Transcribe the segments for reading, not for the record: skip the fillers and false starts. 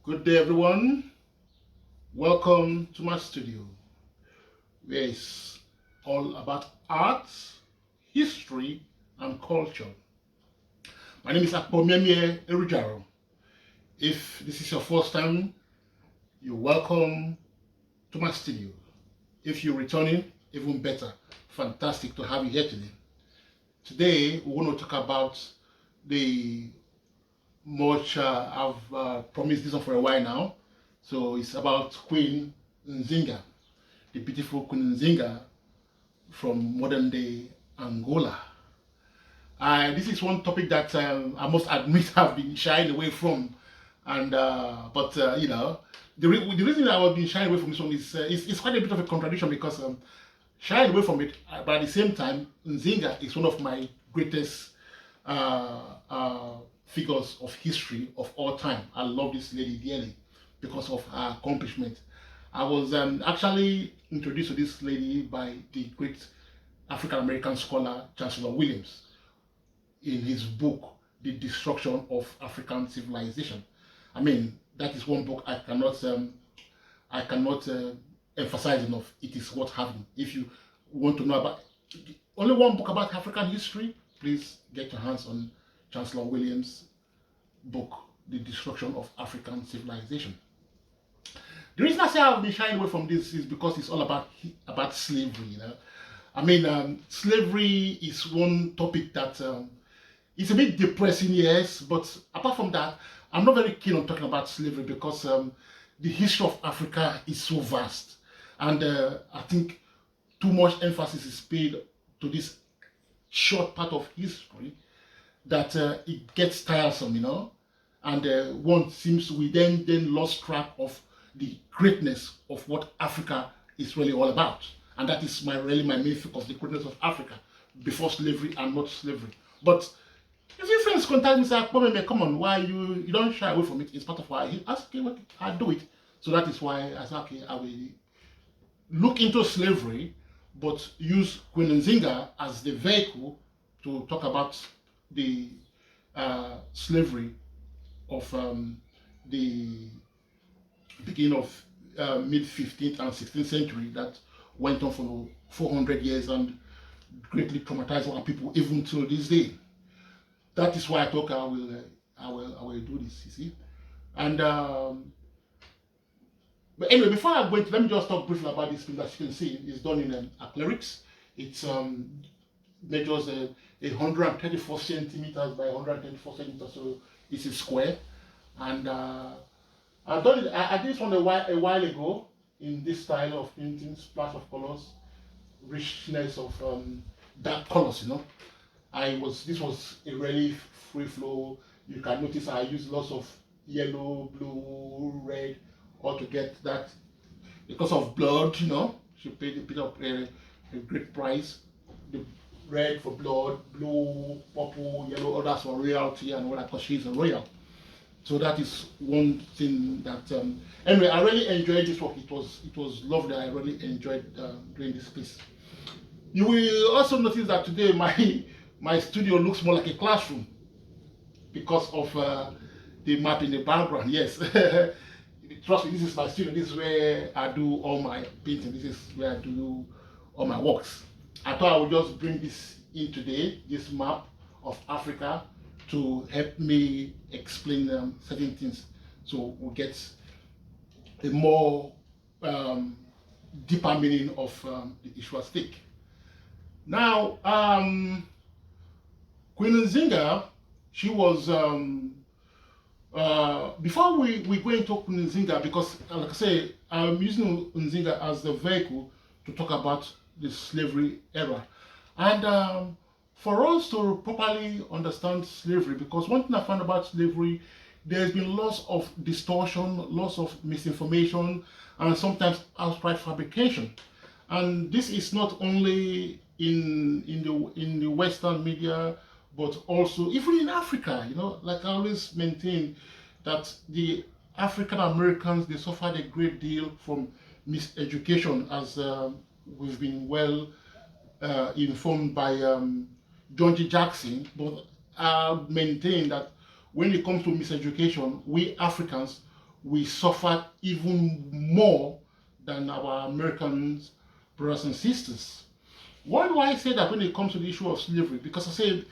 Good day, everyone. Welcome to my studio, where it's all about art, history, and culture. My name is ARTbyAKPOMIEMIE Erujaro. If this is your first time, you're welcome to my studio. If you're returning, even better. Fantastic to have you here today. Today, we're going to talk about the I've promised this one for a while now. So it's about Queen Nzinga, the beautiful Queen Nzinga from modern day Angola. This is one topic that I must admit I've been shying away from, and the reason I've been shying away from this one is it's quite a bit of a contradiction because shying away from it, but at the same time, Nzinga is one of my greatest figures of history of all time. I love this lady dearly because of her accomplishment. I was actually introduced to this lady by the great African American scholar Chancellor Williams in his book, The Destruction of African Civilization. I mean, that is one book I cannot emphasize enough. It is worth having. If you want to know about only one book about African history, please get your hands on Chancellor Williams' book, The Destruction of African Civilization. The reason I say I've been shying away from this is because it's all about slavery. You know, I mean, slavery is one topic that it's a bit depressing, yes. But apart from that, I'm not very keen on talking about slavery because the history of Africa is so vast, and I think too much emphasis is paid to this short part of history that it gets tiresome, you know, and one seems we then lost track of the greatness of what Africa is really all about, and that is really my main focus: the greatness of Africa before slavery and not slavery. But if your friends contact me and say, "ARTbyAKPOMIEMIE, come on, why you don't shy away from it? It's part of why I ask you what I do it." So that is why I said, okay, I will look into slavery, but use Queen Nzinga as the vehicle to talk about the slavery of the beginning of mid 15th and 16th century that went on for 400 years and greatly traumatized our people even till this day. That is why I thought I will do this. You see, and but anyway, before I go into, let me just talk briefly about this film. As you can see, it's done in Acrylics. It's measures 134 centimeters by 134 centimeters, so it's a square. And I've done it. I did this one a while ago in this style of painting, splash of colors, richness of dark colors. You know, this was a really free flow. You can notice I used lots of yellow, blue, red, all to get that. Because of blood, you know, she paid a bit of a great price. The red for blood, blue, purple, yellow, all that's for royalty and all that because she's a royal. So that is one thing that anyway, I really enjoyed this work. It was lovely. I really enjoyed doing this piece. You will also notice that today my studio looks more like a classroom because of the map in the background. Yes. Trust me, this is my studio. This is where I do all my painting. This is where I do all my works. I thought I would just bring this in today, this map of Africa, to help me explain certain things, so we'll get a more deeper meaning of the issue at stake. Now, Queen Nzinga, she was before we go into Queen Nzinga, because like I say, I'm using Nzinga as the vehicle to talk about the slavery era. And for us to properly understand slavery, because one thing I found about slavery, there's been lots of distortion, lots of misinformation, and sometimes outright fabrication. And this is not only in the Western media, but also even in Africa. You know, like I always maintain that the African Americans, they suffered a great deal from miseducation, as we've been well informed by John G. Jackson. But I maintain that when it comes to miseducation, we Africans, we suffered even more than our American brothers and sisters. Why do I say that when it comes to the issue of slavery? Because I say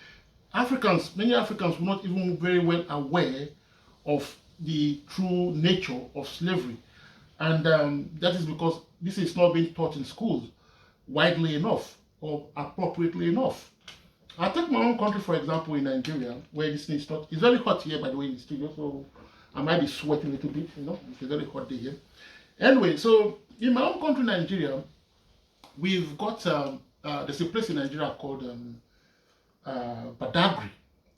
many Africans were not even very well aware of the true nature of slavery. And that is because this is not being taught in schools widely enough or appropriately enough. I'll take my own country, for example, in Nigeria, where this thing is not. It's very hot here, by the way, in the studio, so I might be sweating a little bit, it's a very hot day here. Anyway, so in my own country, Nigeria, we've got, there's a place in Nigeria called Badagry.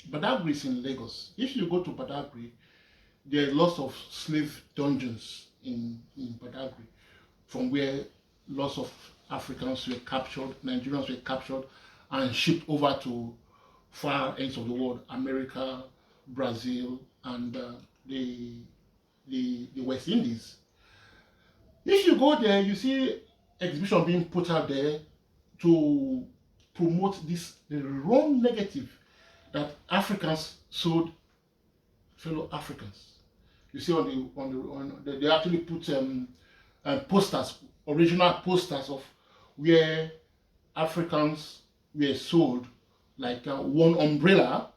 Badagry is in Lagos. If you go to Badagry, there are lots of slave dungeons in Badagry, from where lots of Africans were captured, Nigerians were captured, and shipped over to far ends of the world, America, Brazil, and the West Indies. If you go there, you see exhibition being put out there to promote the wrong negative that Africans sold fellow Africans. You see they actually put posters, original posters of where Africans were sold, like one umbrella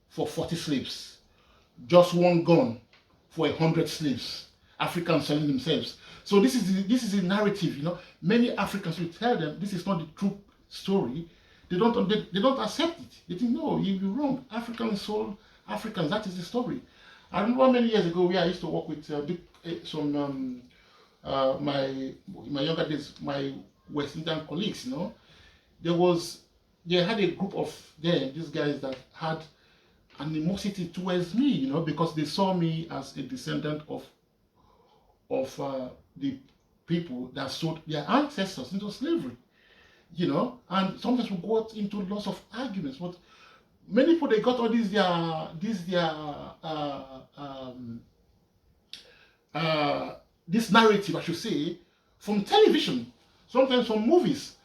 for 40 slaves, just one gun for 100 slaves. Africans selling themselves. So this is a narrative. Many Africans will tell them this is not the true story. They don't accept it. They think, no, you're wrong. Africans sold Africans. That is the story. I remember many years ago where I used to work with my younger days, my West Indian colleagues. They had a group of these guys that had animosity towards me, because they saw me as a descendant of the people that sold their ancestors into slavery, and sometimes we got into lots of arguments. But many people, they got all this narrative, I should say, from television, sometimes from movies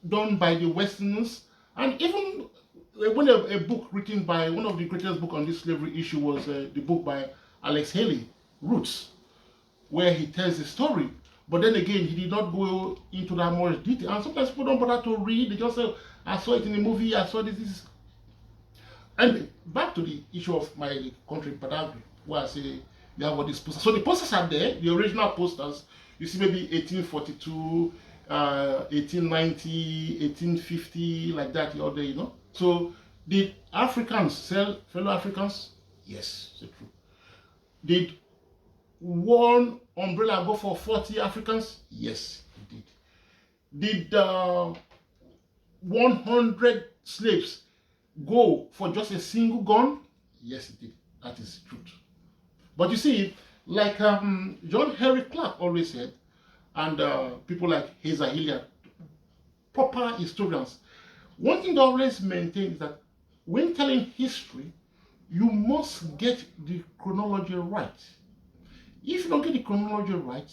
done by the Westerners, and even when a book written by one of the greatest books on this slavery issue was the book by Alex Haley, Roots, where he tells the story. But then again, he did not go into that much detail. And sometimes people don't bother to read. They just say, I saw it in the movie, I saw this. And back to the issue of my country, Badagry, where I say you have all these posters. So the posters are there, the original posters. You see maybe 1842, 1890, 1850, like that, all there, So did Africans sell fellow Africans? Yes, it's true. Did one umbrella go for 40 Africans? Yes, it did. Did 100 slaves go for just a single gun? Yes, it did. That is the truth. But you see, like John Henry Clark always said, and people like Hazel Hilliard, proper historians, one thing they always maintain is that when telling history, you must get the chronology right. If you don't get the chronology right,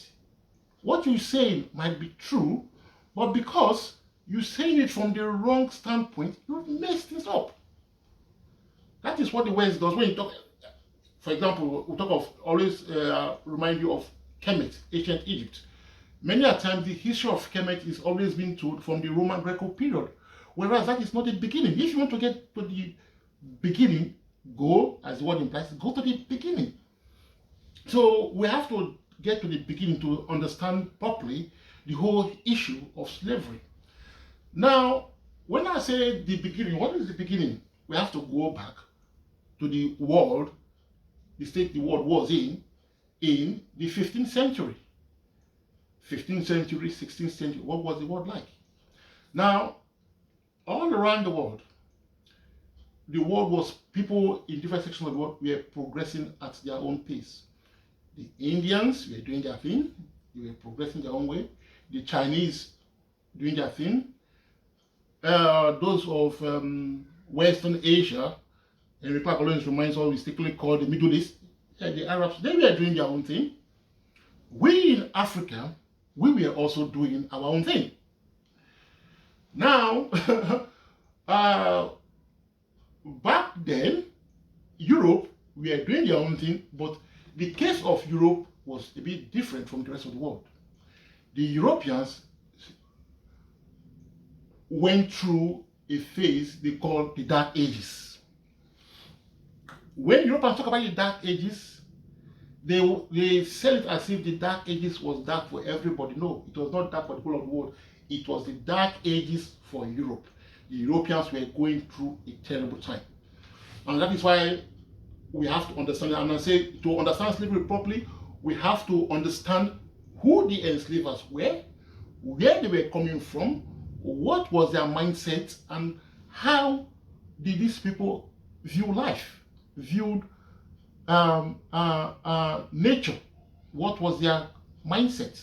what you're saying might be true, but because you're saying it from the wrong standpoint, you mess things up. That is what the West does. When you talk, for example, we talk of, always remind you of Kemet, ancient Egypt. Many a times the history of Kemet is always being told from the Roman Greco period, whereas that is not the beginning. If you want to get to the beginning, go, as the word implies, go to the beginning. So we have to get to the beginning to understand properly the whole issue of slavery. Now, when I say the beginning, what is the beginning? We have to go back to the world, the state the world was in the 15th century. 15th century, 16th century, what was the world like? Now, all around the world was, people in different sections of the world were progressing at their own pace. The Indians were doing their thing, they were progressing their own way. The Chinese doing their thing. Those of Western Asia, and Clark always reminds us, mistakenly called the Middle East, the Arabs, they were doing their own thing. We in Africa, we were also doing our own thing. Now, back then, Europe, we were doing their own thing, but The case of Europe was a bit different from the rest of the world. The Europeans went through a phase they call the Dark Ages. When Europeans talk about the Dark Ages, they sell it as if the Dark Ages was dark for everybody. No, it was not dark for the whole of the world. It was the Dark Ages for Europe. The Europeans were going through a terrible time. And that is why we have to understand, and I say to understand slavery properly, we have to understand who the enslavers were, where they were coming from, what was their mindset, and how did these people view life, viewed nature, what was their mindset.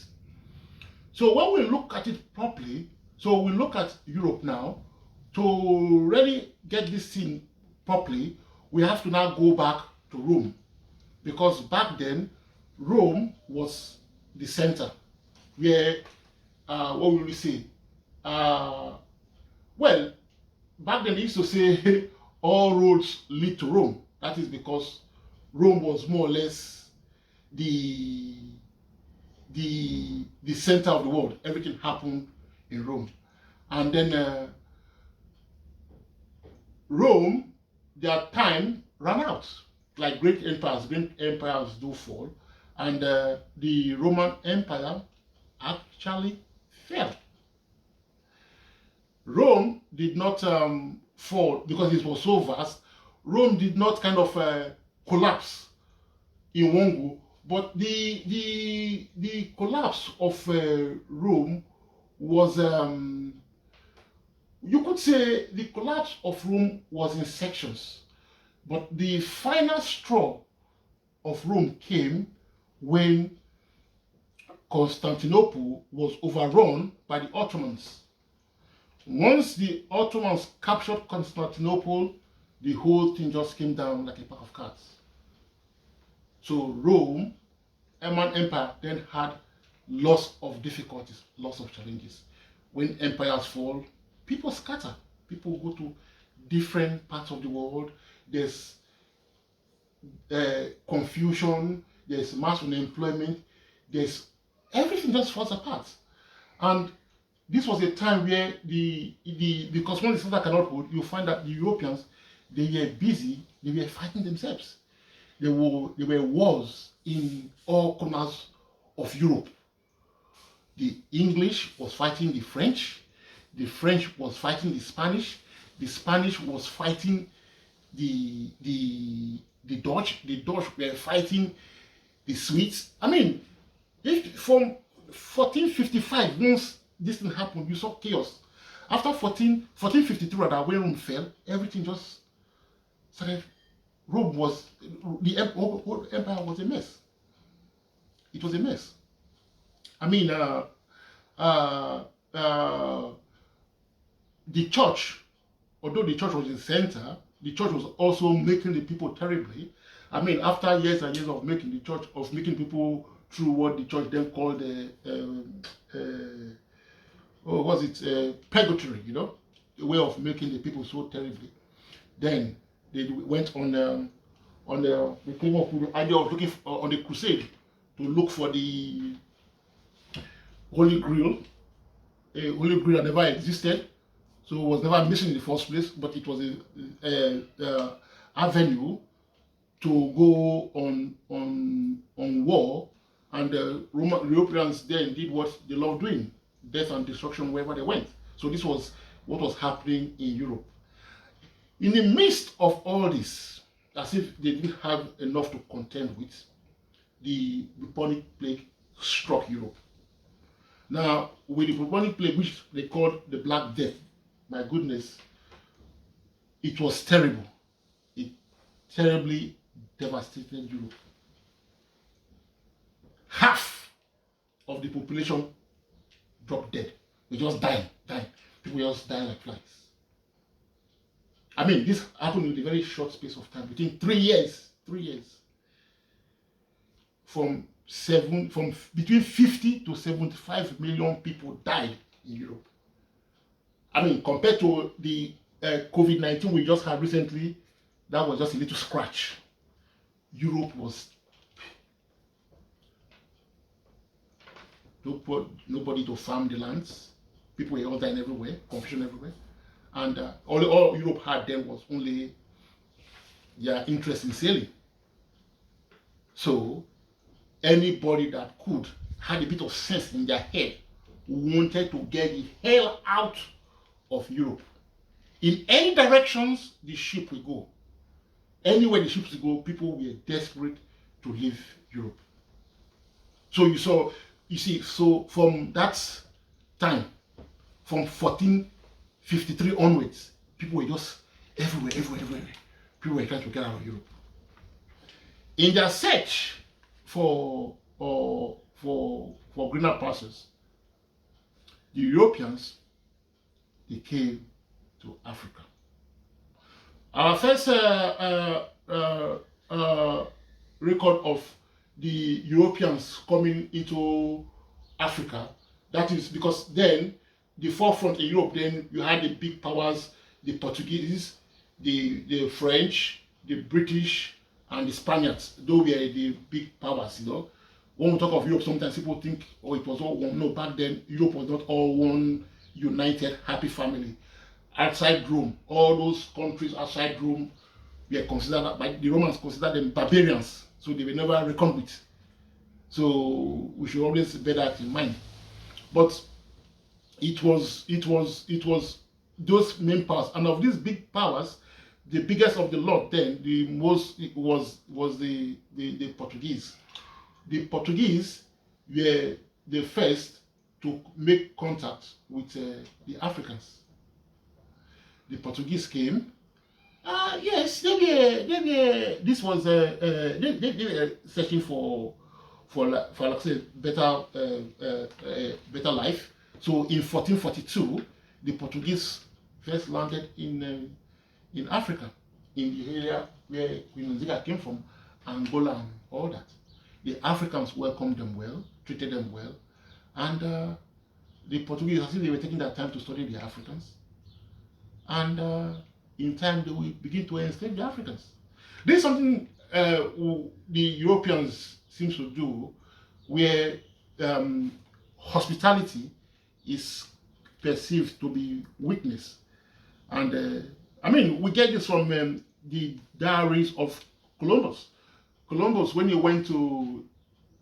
So when we look at it properly, so we look at Europe now, to really get this thing properly, we have to now go back to Rome, because back then Rome was the center where what will we say? Well, back then they used to say all roads lead to Rome. That is because Rome was more or less the center of the world. Everything happened in Rome, and then Rome, their time ran out. Like great empires do fall, and the Roman Empire actually fell. Rome did not fall because it was so vast. Rome did not kind of collapse in one go, but the collapse of Rome was, you could say the collapse of Rome was in sections, but the final straw of Rome came when Constantinople was overrun by the Ottomans. Once the Ottomans captured Constantinople, the whole thing just came down like a pack of cards. So Rome, Roman Empire, then had lots of difficulties, lots of challenges. When empires fall, people scatter. People go to different parts of the world. There's confusion, there's mass unemployment, there's everything just falls apart. And this was a time where because when the center cannot hold, you find that the Europeans, they were busy, they were fighting themselves. There were wars in all corners of Europe. The English was fighting the French was fighting the Spanish was fighting the Dutch were fighting the Swedes. I mean, if from 1455, once this thing happened, you saw chaos. After 1452, rather, when Rome fell, everything just started. The whole empire was a mess. It was a mess. I mean, the church, although the church was the center, the church was also making the people terribly. I mean, after years and years of making people through what the church then called purgatory, you know, a way of making the people so terribly. Then they went on they came up with the idea of looking on the crusade to look for the Holy Grail. A Holy Grail that never existed, so it was never missing in the first place, but it was a avenue to go on war, and the Europeans then did what they loved doing: death and destruction wherever they went. So this was what was happening in Europe. In the midst of all this, as if they didn't have enough to contend with, the bubonic plague struck Europe. Now, with the bubonic plague, which they called the Black Death, my goodness, it was terrible. It terribly devastated Europe. Half of the population dropped dead. They just dying. People just dying like flies. I mean, this happened in a very short space of time, within 3 years. 3 years. From between 50 to 75 million people died in Europe. I mean, compared to the COVID-19 we just had recently, that was just a little scratch. Europe was nobody to farm the lands. People were all dying everywhere, confusion everywhere. And all Europe had then was only their interest in sailing. So anybody that could had a bit of sense in their head wanted to get the hell out of Europe. In any directions the ship will go, anywhere the ships will go, people were desperate to leave Europe. So you see, so from that time, from 1453 onwards, people were just everywhere. People were trying to get out of Europe. In their search for greener pastures, the Europeans, they came to Africa. Our first record of the Europeans coming into Africa, that is because then the forefront in Europe, then you had the big powers, the Portuguese, the French, the British, and the Spaniards. Those were the big powers, you know. When we talk of Europe, sometimes people think, oh, it was all one. No, back then, Europe was not all one united, happy family. Outside Rome, all those countries outside Rome were considered, by the Romans considered them barbarians, so they were never reckoned with. So we should always bear that in mind. But it was those main powers, and of these big powers, the biggest of the lot then, the most was the Portuguese. The Portuguese were the first to make contact with the Africans. The Portuguese came. Yes, this was they were searching for like say better life. So in 1442, the Portuguese first landed in Africa, in the area where Queen Nzinga came from, Angola and all that. The Africans welcomed them well, treated them well, and the Portuguese, I think they were taking their time to study the Africans. And in time, they will begin to enslave the Africans. This is something the Europeans seem to do, where hospitality is perceived to be weakness. And I mean, we get this from the diaries of Columbus. Columbus, when he went to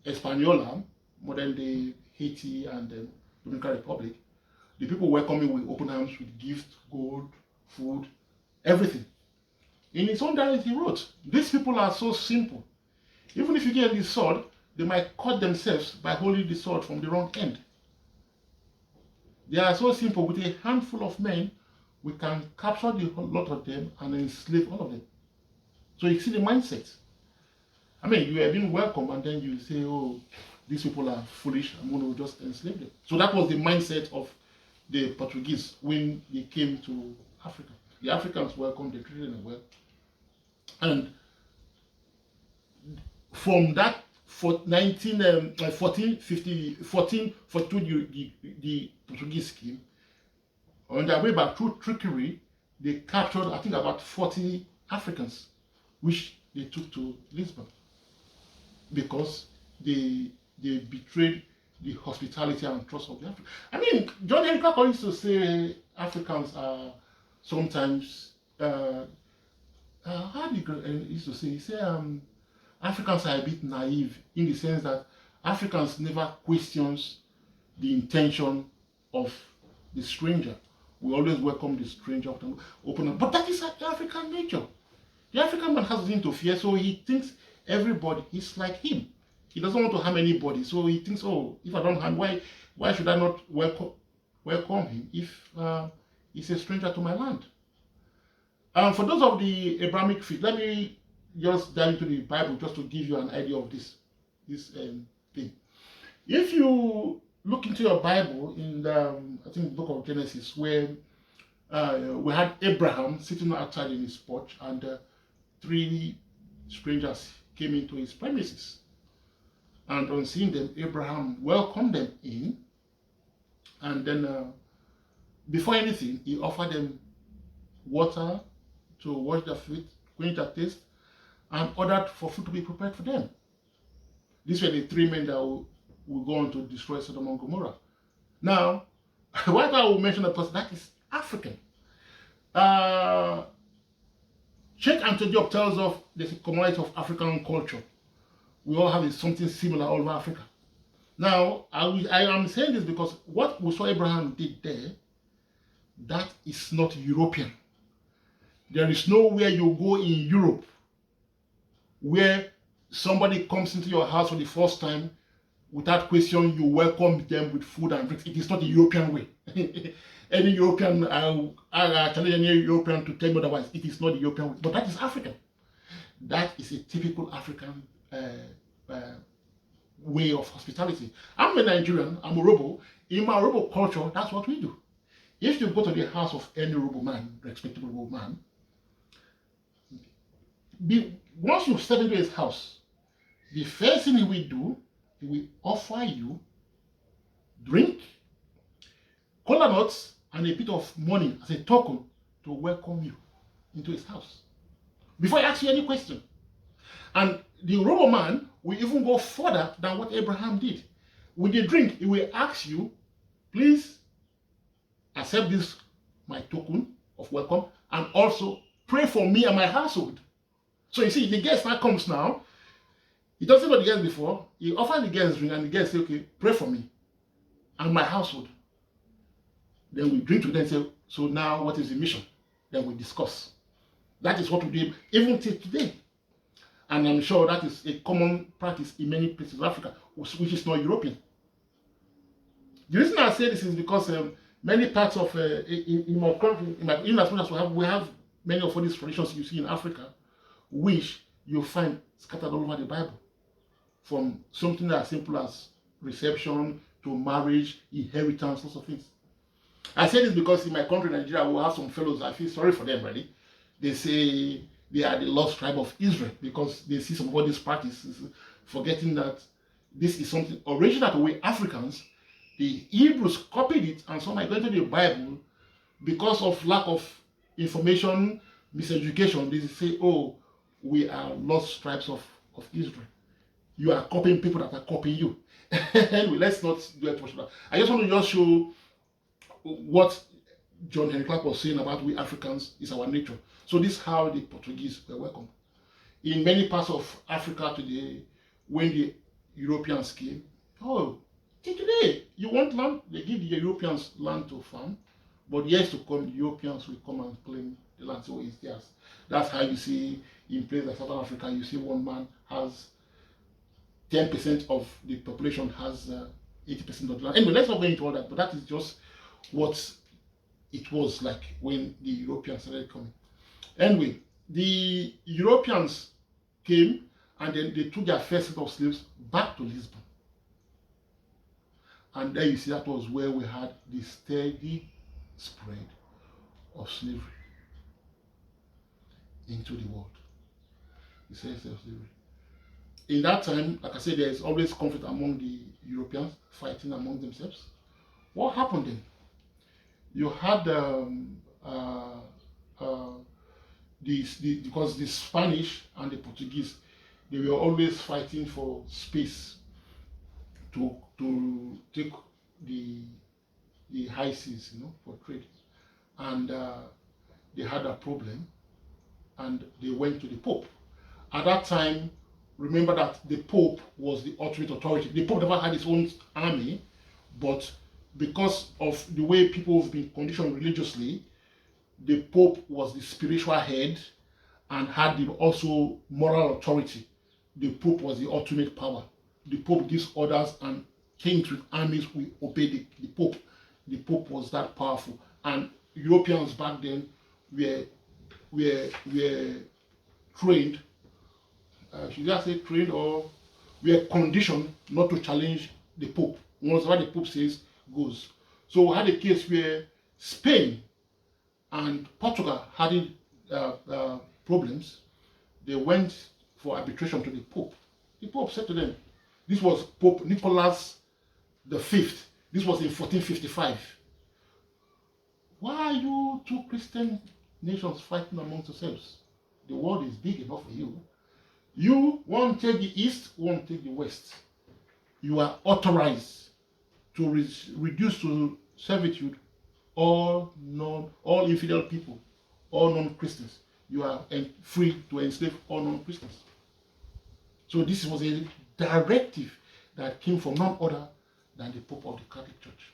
Hispaniola, modern day Haiti and the Dominican Republic, the people welcomed him with open arms, with gifts, gold, food, everything. In his own diary, he wrote, these people are so simple. Even if you get the sword, they might cut themselves by holding the sword from the wrong end. They are so simple. With a handful of men, we can capture the lot of them and enslave all of them. So you see the mindset. I mean, you have been welcome, and then you say, oh, these people are foolish, I'm going to just enslave them. So that was the mindset of the Portuguese when they came to Africa. The Africans welcomed, they treated them well. And from that, for 1442, the Portuguese came. On their way back, through trickery, they captured, I think, about 40 Africans, which they took to Lisbon, because they betrayed the hospitality and trust of the Africans. I mean, John Henry Clark used to say Africans are sometimes, how did he used to say? He said Africans are a bit naive, in the sense that Africans never questions the intention of the stranger. We always welcome the stranger, open up. But that is African nature. The African man has nothing to fear, so he thinks everybody is like him. He doesn't want to harm anybody, so he thinks, oh, if I don't harm, why should I not welcome him if he's a stranger to my land? For those of the Abrahamic faith, let me just dive into the Bible just to give you an idea of this thing. If you look into your Bible in the, I think, the book of Genesis, where we had Abraham sitting outside in his porch, and 3 strangers came into his premises. And on seeing them, Abraham welcomed them in, and then before anything, he offered them water to wash their feet, quench their thirst, and ordered for food to be prepared for them. These were the 3 men that will go on to destroy Sodom and Gomorrah. Now, why do I will mention that? Because that is African. Sheikh Ante Diop tells us there's a commonality of African culture. We all have something similar all over Africa. Now, I am saying this because what we saw Abraham did there, that is not European. There is nowhere you go in Europe where somebody comes into your house for the first time, without question, you welcome them with food and drinks. It is not the European way. Any European, I challenge any European to tell me otherwise. It is not the European way, but that is African. That is a typical African way of hospitality. I'm a Nigerian, I'm a Robo. In my Robo culture, that's what we do. If you go to the house of any Robo man, respectable Robo man, once you step into his house, the first thing he will do, he will offer you drink, cola nuts, and a bit of money as a token to welcome you into his house before he asks you any question. And the Robo man will even go further than what Abraham did. With the drink, he will ask you, please accept this, my token of welcome, and also pray for me and my household. So you see, the guest now comes now. He doesn't know the guest before. He offers the guest drink, and the guest says, okay, pray for me and my household. Then we drink together and say, so now what is the mission? Then we discuss. That is what we do even till today. And I'm sure that is a common practice in many places of Africa, which is not European. The reason I say this is because many parts of, in my country, in as much as we have many of all these traditions you see in Africa, which you find scattered all over the Bible. From something as simple as reception to marriage, inheritance, lots of things. I say this because in my country, Nigeria, we have some fellows, I feel sorry for them, really. They say they are the lost tribe of Israel because they see some of all these practices, forgetting that this is something original to we Africans. The Hebrews copied it, and some are going to the Bible because of lack of information, miseducation. They say, oh, we are lost tribes of Israel. You are copying people that are copying you. Anyway, let's not do it much about that. I just want to just show what John Henry Clark was saying about we Africans is our nature. So this is how the Portuguese were welcomed. In many parts of Africa today, when the Europeans came, oh, today, you want land? They give the Europeans land to farm, but years to come, the Europeans will come and claim the land, so it's theirs. That's how you see in places like Southern Africa, you see one man has 10% of the population has 80% of the land. Anyway, let's not go into all that, but that is just what it was like when the Europeans started coming. Anyway, the Europeans came and then they took their first set of slaves back to Lisbon. And there you see that was where we had the steady spread of slavery into the world. The steady spread of slavery. In that time, like I said, there is always conflict among the Europeans, fighting among themselves. What happened then? You had because the Spanish and the Portuguese, they were always fighting for space to take the high seas, for trade, and they had a problem, and they went to the Pope. At that time, remember that the Pope was the ultimate authority. The Pope never had his own army, but because of the way people have been conditioned religiously, the Pope was the spiritual head and had also moral authority. The Pope was the ultimate power. The Pope gives orders, and kings with armies will obey the Pope. The Pope was that powerful. And Europeans back then were trained, should I say trained, or were conditioned not to challenge the Pope. Whatever the Pope says goes. So we had a case where Spain and Portugal had problems. They went for arbitration to the Pope. The Pope said to them, this was Pope Nicholas V. This was in 1455. Why are you two Christian nations fighting amongst yourselves? The world is big enough for you. You, one take the east, one take the west. you are authorized to reduce to servitude all infidel people, all non-Christians. You are free to enslave all non-Christians. So this was a directive that came from none other than the Pope of the Catholic Church.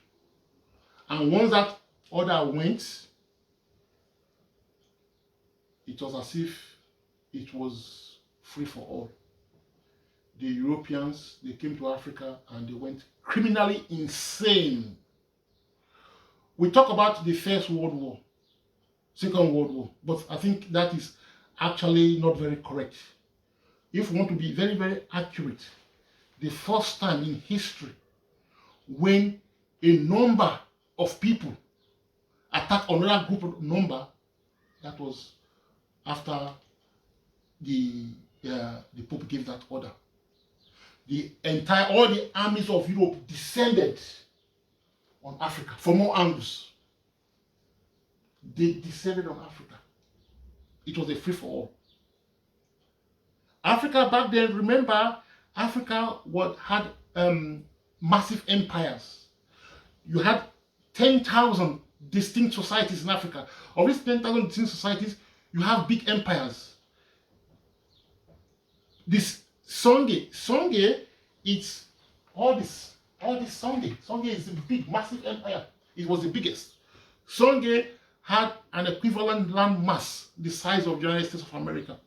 And once that order went, it was as if it was free for all. The Europeans, they came to Africa and they went criminally insane. We talk about the First World War, Second World War, but I think that is actually not very correct. If we want to be very, very accurate, the first time in history when a number of people attacked another group of number, that was after the Pope gave that order. All the armies of Europe descended on Africa from all angles. They descended on Africa. It was a free-for-all. Africa back then, remember, Africa had massive empires. You had 10,000 distinct societies in Africa. Of these 10,000 distinct societies, you have big empires. This Songhai, it's all this Songhai. Songhai is a big, massive empire. It was the biggest. Songhai had an equivalent land mass the size of the United States of America.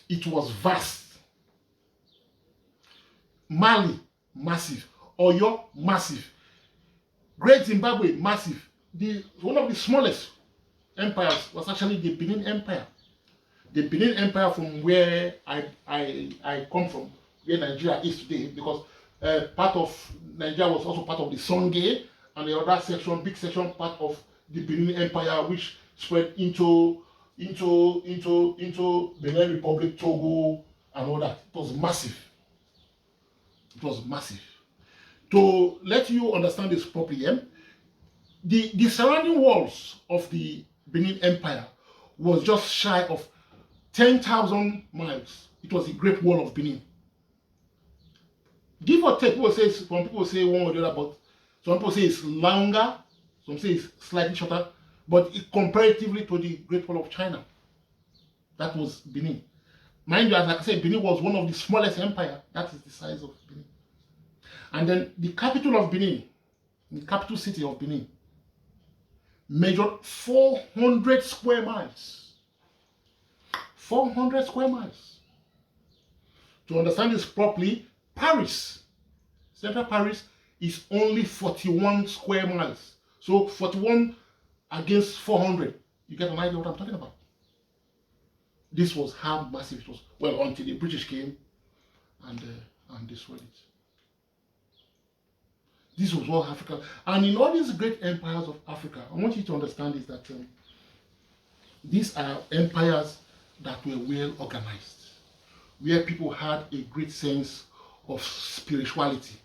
It was vast. Mali, massive. Oyo, massive. Great Zimbabwe, massive. One of the smallest empires was actually the Benin Empire. The Benin Empire, from where I come from, where Nigeria is today, because part of Nigeria was also part of the Songhai, and the other section, big section, part of the Benin Empire, which spread into Benin Republic, Togo, and all that. It was massive. It was massive. To let you understand this properly, the surrounding walls of the Benin Empire was just shy of 10,000 miles. It was the Great Wall of Benin. Give or take, some people say one or the other, but some people say it's longer, some say it's slightly shorter, but comparatively to the Great Wall of China, that was Benin. Mind you, as like I said, Benin was one of the smallest empires. That is the size of Benin. And then the capital of Benin, the capital city of Benin, measured 400 square miles. 400 square miles. To understand this properly, Paris, central Paris, is only 41 square miles. So 41 against 400. You get an idea what I'm talking about? This was how massive it was. Well, until the British came and destroyed it. This was all Africa. And in all these great empires of Africa, I want you to understand is that these are empires that were well organized, where people had a great sense of spirituality.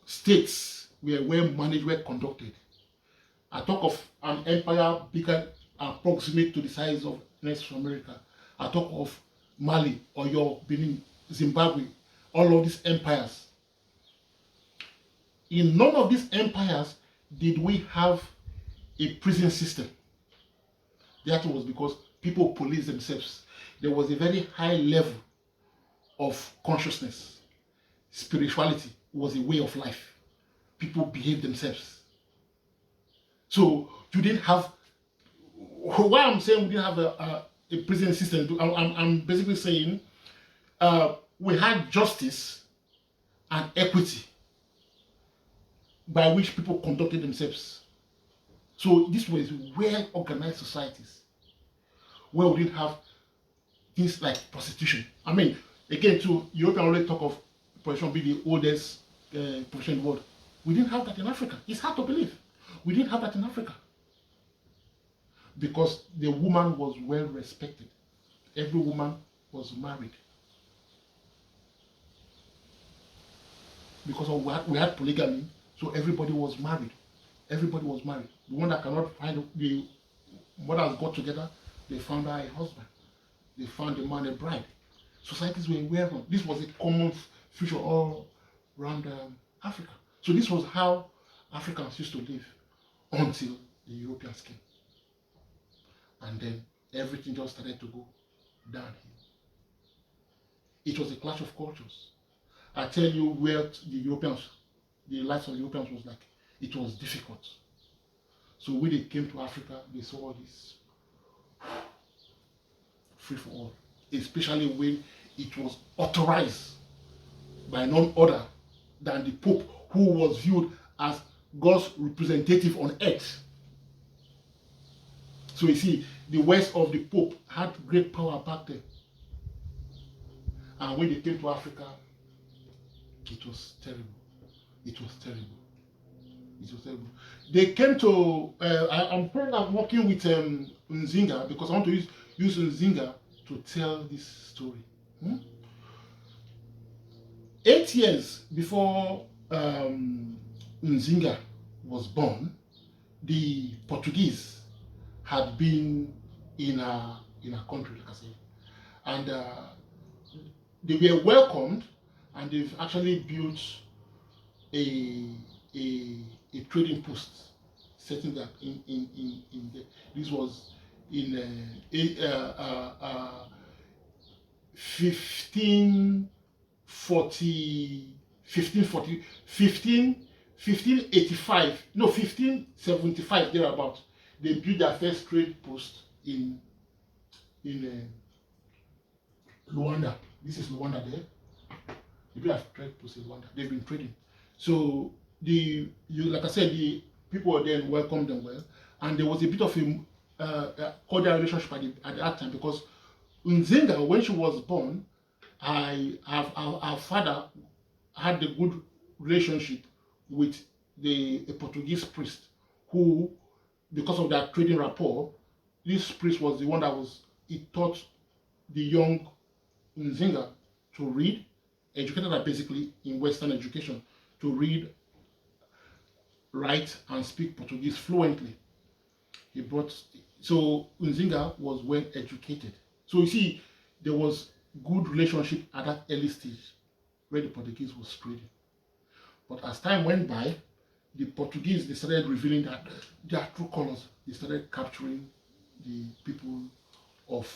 States were well managed, well conducted. I talk of an empire bigger, approximate to the size of United States of America. I talk of Mali, Oyo, Benin, Zimbabwe, all of these empires. In none of these empires did we have a prison system. That was because people policed themselves. There was a very high level of consciousness. Spirituality was a way of life. People behaved themselves. So you didn't have, why I'm saying we didn't have a prison system, I'm basically saying we had justice and equity by which people conducted themselves. So this was well organized societies where we didn't have things like prostitution. I mean, again, too, Europe can only talk of prostitution being the oldest profession in the world. We didn't have that in Africa. It's hard to believe. We didn't have that in Africa. Because the woman was well respected. Every woman was married. Because we had polygamy, so everybody was married. Everybody was married. The one that cannot find the mothers got together, they found her a husband. They found the man a bride. Societies were well run. This was a common future all around Africa. So this was how Africans used to live until the Europeans came. And then everything just started to go downhill. It was a clash of cultures. I tell you where the Europeans, the lives of the Europeans was like, it was difficult. So when they came to Africa, they saw this free for all, especially when it was authorized by none other than the Pope, who was viewed as God's representative on earth. So you see, the words of the Pope had great power back then. And when they came to Africa, it was terrible. It was terrible. It was terrible. They came to, I'm working with Nzinga because I want to use Nzinga to tell this story. 8 years before Nzinga was born, the Portuguese had been in a country, like I said, and they were welcomed, and they've actually built a trading post, setting that in the, this was in 1575, thereabout. They built their first trade post in Luanda. This is Luanda there. They built a trade post in Luanda. They've been trading. So like I said, the people then welcomed them well, and there was a bit of a cordial relationship at that time, because Nzinga, when she was born, our father had a good relationship with a Portuguese priest who, because of that trading rapport, this priest was the one that he taught the young Nzinga to read, educated her basically in Western education, to read, write, and speak Portuguese fluently. So Nzinga was well educated. So you see, there was good relationship at that early stage where the Portuguese was trading. But as time went by, the Portuguese, they started revealing their true colors. They started capturing the people of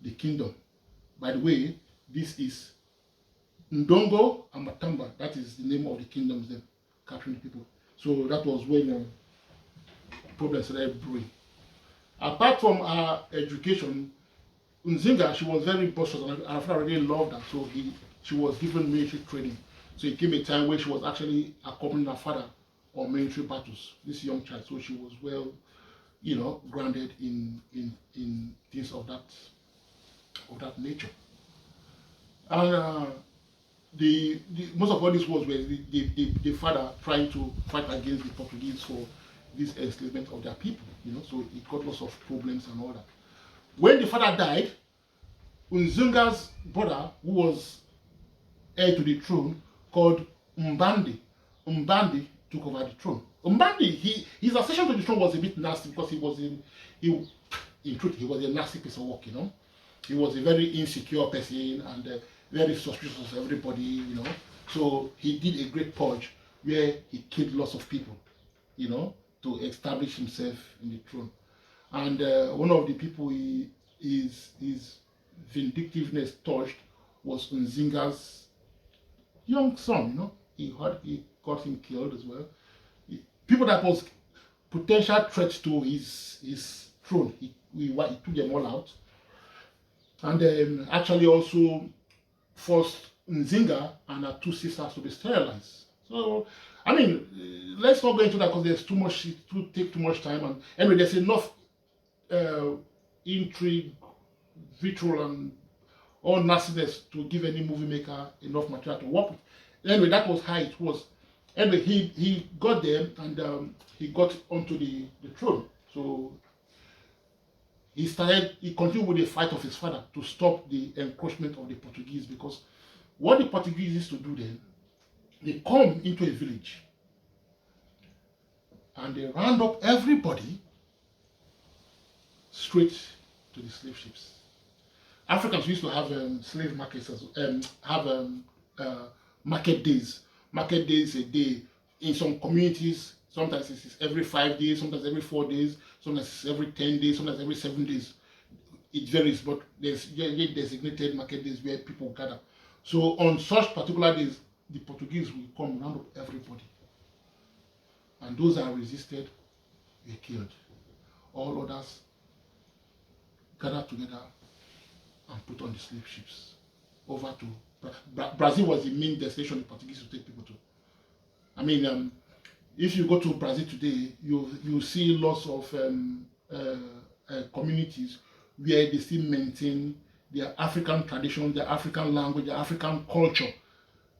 the kingdom. By the way, this is Ndongo and Matamba. That is the name of the kingdoms, then capturing the people. So that was when problems started brewing. Apart from her education, Nzinga, she was very boisterous, and I really loved her. So she was given military training. So it came a time where she was actually accompanying her father on military battles. This young child, so she was well, grounded in things of that nature. And most of all this was where the father trying to fight against the Portuguese for this enslavement of their people. So it got lots of problems and all that. When the father died, Nzinga's brother, who was heir to the throne, called Mbandi took over the throne. Mbandi, his accession to the throne was a bit nasty, because in truth, he was a nasty piece of work. He was a very insecure person and very suspicious of everybody. So he did a great purge where he killed lots of people, to establish himself in the throne. And one of the people his vindictiveness touched was Nzinga's young son. He got him killed as well. People that was potential threat to his throne, he took them all out, and actually also forced Nzinga and her two sisters to be sterilized. So, I mean, let's not go into that because there's too much. It would take too much time. And anyway, there's enough intrigue, vitriol, and all nastiness to give any movie maker enough material to work with. Anyway, that was how it was. Anyway, he got there, and he got onto the throne. So he continued with the fight of his father to stop the encroachment of the Portuguese, because what the Portuguese used to do then, they come into a village and they round up everybody straight to the slave ships. Africans used to have slave markets, have market days. Market days a day. In some communities, sometimes it's every 5 days, sometimes every 4 days, sometimes it's every 10 days, sometimes every 7 days. It varies, but there's designated market days where people gather. So on such particular days, the Portuguese will come round up everybody. And those that resisted were killed. All others gathered together and put on the slave ships over to Brazil. Was the main destination the Portuguese would take people to. I mean, if you go to Brazil today, you see lots of communities where they still maintain their African tradition, their African language, their African culture,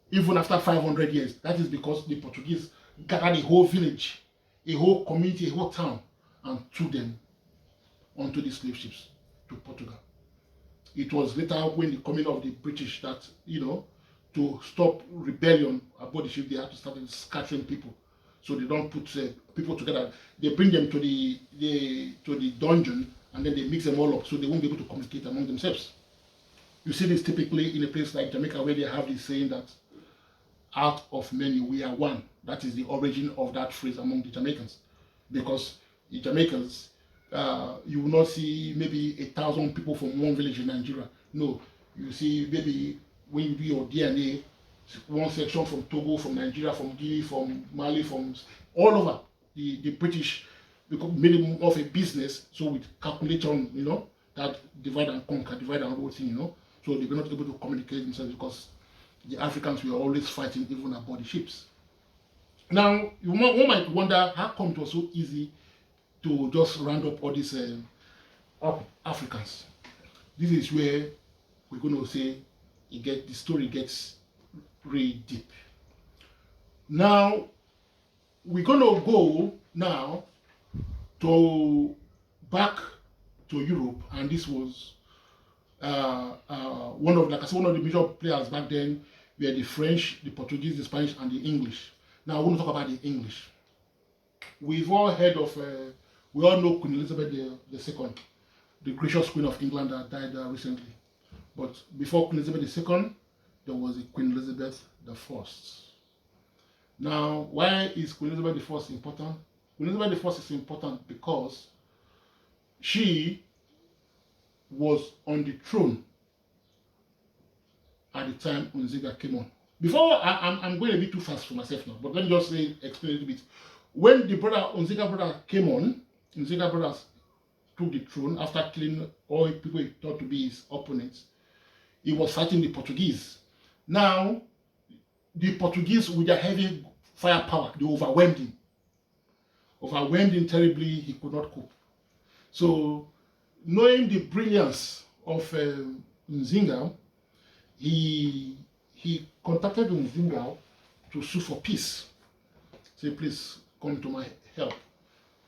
even after 500 years. That is because the Portuguese gathered a whole village, a whole community, a whole town, and threw them onto the slave ships to Portugal. It was later when the coming of the British that, to stop rebellion aboard the ship, they had to start scattering people. So they don't put people together. They bring them to the dungeon, and then they mix them all up so they won't be able to communicate among themselves. You see this typically in a place like Jamaica, where they have this saying that out of many we are one. That is the origin of that phrase among the Jamaicans. Because the Jamaicans, you will not see maybe 1,000 people from one village in Nigeria. No, you see maybe when you do your DNA, one section from Togo, from Nigeria, from Guinea, from Mali, from all over. The British made it more of a business, so with calculation, that divide and conquer, divide and rule thing, So they were not able to communicate themselves because the Africans were always fighting even aboard the ships. Now, one might wonder how come it was so easy to just round up all these Africans. This is where we're going to say the story gets really deep. Now, we're going to go now back to Europe, and this was one of the major players back then were the French, the Portuguese, the Spanish, and the English. Now, I want to talk about the English. We've all heard of, we all know Queen Elizabeth II, the gracious Queen of England that died recently. But before Queen Elizabeth II, there was a Queen Elizabeth I. Now, why is Queen Elizabeth I important? Queen Elizabeth I is important because she was on the throne at the time Nzinga came on. Before, I'm going a bit too fast for myself now, but let me just explain a little bit. When the Nzinga brother came on, Nzinga brothers took the throne after killing all people he thought to be his opponents. He was fighting the Portuguese. Now, the Portuguese, with their heavy firepower, they overwhelmed him. Overwhelmed him terribly, he could not cope. So, knowing the brilliance of Nzinga, he contacted Nzinga to sue for peace. Say, please come to my help.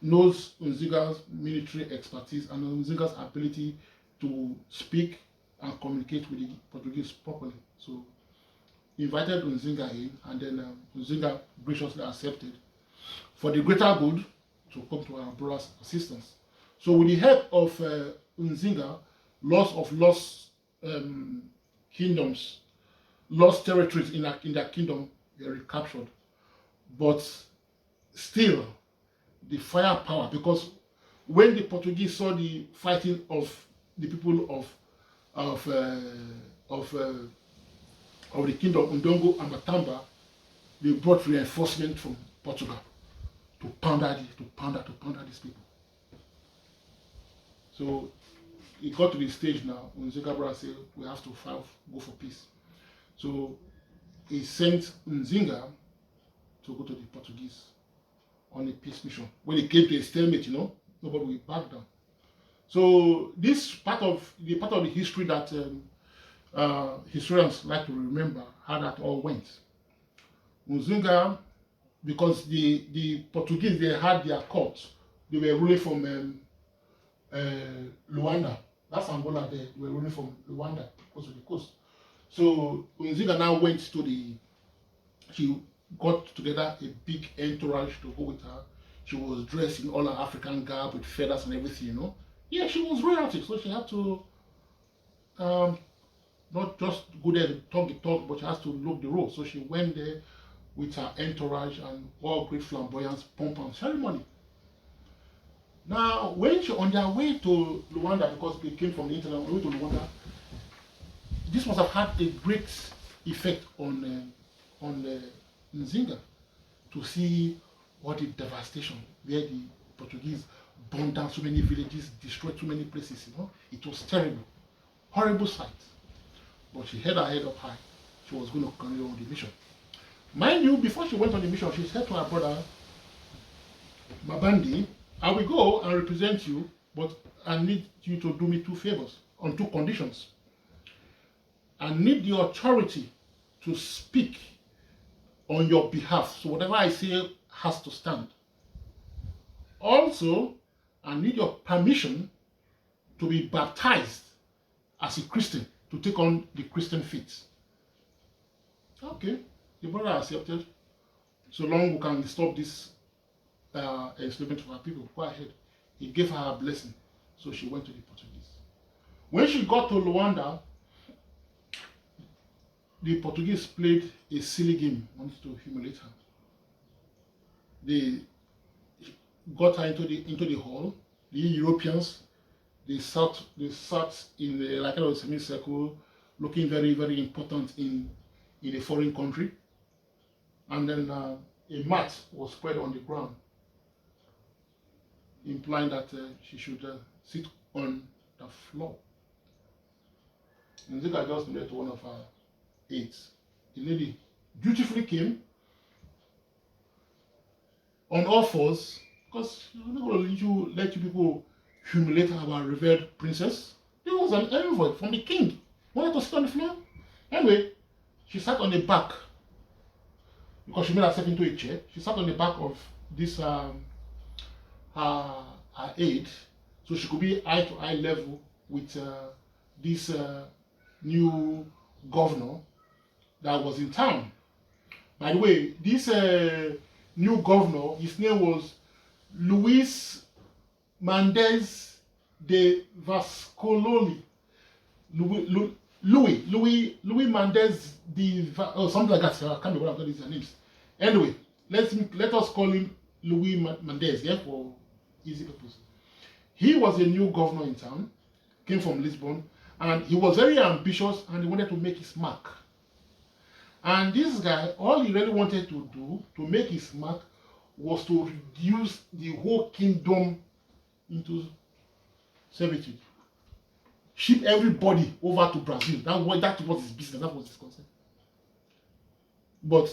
Knows Nzinga's military expertise and Nzinga's ability to speak and communicate with the Portuguese properly. So he invited Nzinga in, and then Nzinga graciously accepted for the greater good to come to our brother's assistance. So with the help of Nzinga, lost kingdoms, lost territories in their kingdom were recaptured. But still, the firepower, because when the Portuguese saw the fighting of the people of the kingdom Ndongo and Matamba, they brought reinforcement from Portugal to pounder these people. So it got to the stage now when Nzinga brother said we have to go for peace. So he sent Nzinga to go to the Portuguese on a peace mission. When it came to a stalemate, nobody will back down. So this part of the history that historians like to remember how that all went. Nzinga, because the Portuguese, they had their court, they were ruling from Luanda. That's Angola there. They were ruling from Luanda because of the coast. So Nzinga now went to she got together a big entourage to go with her. She was dressed in all her African garb with feathers and everything, Yeah, she was royalty, so she had to not just go there to talk the talk, but she has to look the role. So she went there with her entourage and all great flamboyance, pomp and ceremony. Now, when she on their way to Luanda, because they came from the internet, on the way to Luanda, this must have had a great effect on Nzinga, to see all the devastation where the Portuguese burned down so many villages, destroyed so many places. It was terrible, horrible sight. But she had her head up high. She was going to carry on the mission. Mind you, before she went on the mission, she said to her brother Mabandi, I will go and represent you, but I need you to do me 2 favors on 2 conditions. I need the authority to speak on your behalf. So whatever I say has to stand. Also, I need your permission to be baptized as a Christian, to take on the Christian faith. Okay, the brother accepted. So long we can stop this enslavement of our people, go ahead. He gave her a blessing. So she went to the Portuguese. When she got to Luanda, the Portuguese played a silly game, wanted to humiliate her. They got her into the hall. The Europeans, they sat in the, like a semicircle, looking very, very important in a foreign country. And then a mat was spread on the ground, implying that she should sit on the floor. Nzinga just met one of her aides. The lady beautifully came on all fours, because you're not going to let you people humiliate our revered princess. There was an envoy from the king. Wanted to sit on the floor. Anyway, she sat on the back, because she made herself into a chair. She sat on the back of this her aide, so she could be eye to eye level with this new governor that was in town. By the way, this new governor, his name was Luis Mendes de Vascololi. Louis Mendes de something like that. I can't remember what I've got his names. Anyway, let us call him Louis Mendes, yeah, for easy purpose. He was a new governor in town, came from Lisbon, and he was very ambitious and he wanted to make his mark. And this guy, all he really wanted to do to make his mark was to reduce the whole kingdom into servitude. Ship everybody over to Brazil. That was his business, that was his concern. But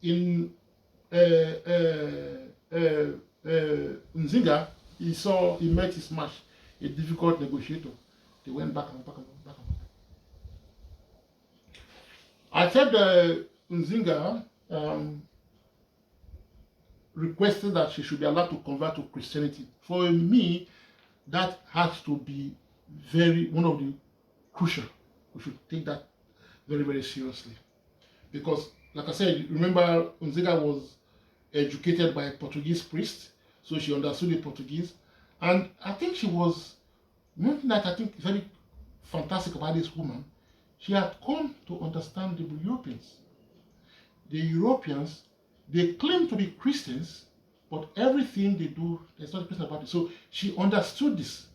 in Nzinga, he met his match, a difficult negotiator. They went back and back and back and back. I said Nzinga requested that she should be allowed to convert to Christianity. For me, that has to be one of the crucial. We should take that very, very seriously. Because, like I said, remember, Nzinga was educated by a Portuguese priest, so she understood the Portuguese. And I think she was, one thing that I think is very fantastic about this woman, she had come to understand the Europeans. The Europeans, they claim to be Christians, but everything they do, there's not a Christian about it. So she understood this,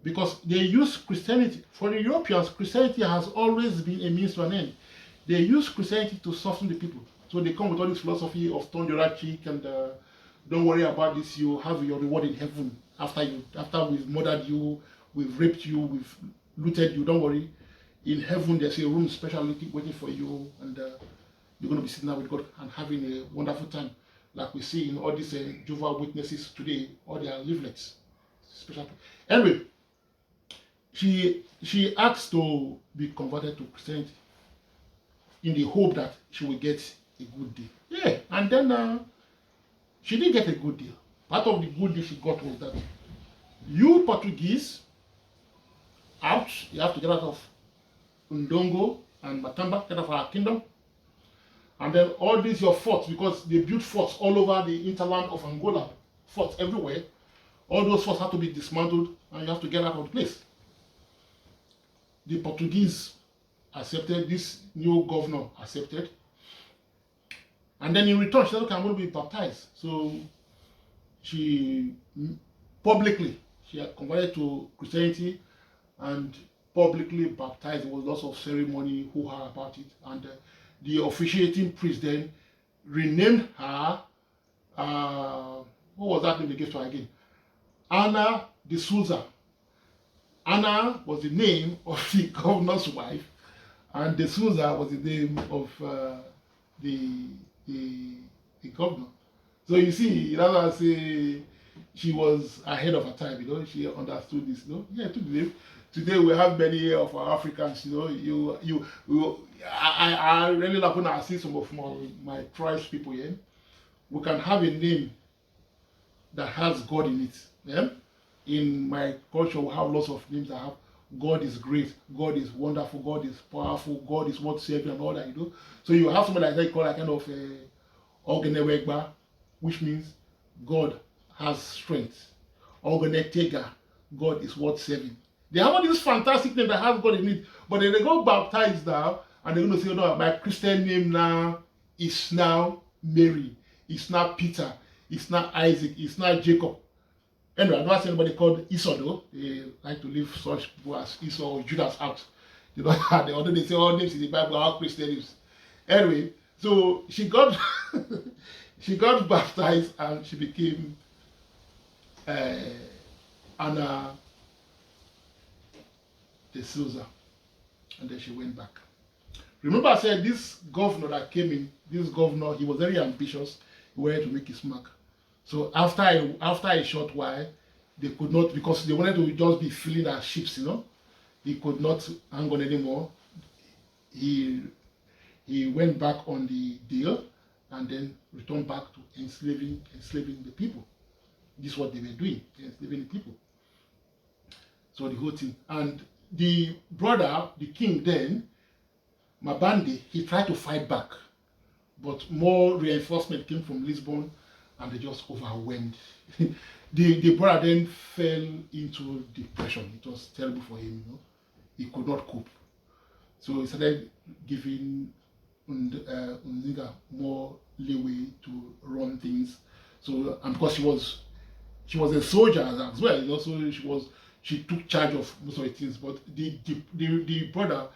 because they use Christianity. For the Europeans, Christianity has always been a means to an end. They use Christianity to soften the people. So they come with all this philosophy of turn your right cheek and don't worry about this, you have your reward in heaven. After we've murdered you, we've raped you, we've looted you, don't worry. In heaven, there's a room specially waiting for you, and you're going to be sitting there with God and having a wonderful time, like we see in all these Jehovah's Witnesses today, all their leaflets. Special. Anyway, she asked to be converted to Christianity in the hope that she will get a good deal. Yeah, and then she did get a good deal. Part of the good deal she got was that you Portuguese, you have to get out of Ndongo and Matamba, get out of our kingdom. And then all these your forts, because they built forts all over the hinterland of Angola, forts everywhere. All those forts have to be dismantled and you have to get out of the place. The Portuguese accepted, this new governor accepted. And then in return, she said, okay, I'm going to be baptized. So she publicly, she had converted to Christianity and publicly baptized. There was lots of ceremony, hoo-ha about it. And the officiating priest then renamed her, what was that name they gave to her again? Anna de Souza. Anna was the name of the governor's wife, and de Souza was the name of the governor. So you see, that's why I say she was ahead of her time. You know, she understood this. You know, yeah, today we have many of our Africans. You know, I really love when I see some of my tribes people here. We can have a name that has God in it. Yeah? In my culture, we have lots of names that have God is great, God is wonderful, God is powerful, God is worth saving, and all that, you know. So you have something like that called a kind of Ogenewegba, which means God has strength. Ogenetega, God is worth saving. They have all this fantastic name that has God in it, but then they go baptized now, and they're going to say, no, my Christian name now is now Mary, it's not Peter, it's not Isaac, it's not Jacob. Anyway, I've never seen anybody called Esau though. They like to leave such people as Esau or Judas out. You know, although they say all names in the Bible are Christian names. Anyway, so she got she got baptized and she became Anna de Souza. And then she went back. Remember I said this governor that came in, this governor, he was very ambitious. He wanted to make his mark. So after a short while, they could not, because they wanted to just be filling our ships, you know. He could not hang on anymore. He went back on the deal and then returned back to enslaving the people. This is what they were doing, enslaving the people. So the whole thing. And the brother, the king then, Mabande, he tried to fight back. But more reinforcement came from Lisbon and they just overwhelmed. the brother then fell into depression. It was terrible for him, you know. He could not cope. So he started giving Nzinga more leeway to run things. So, and because she was a soldier as well, you know, so she took charge of most of the things. But the brother,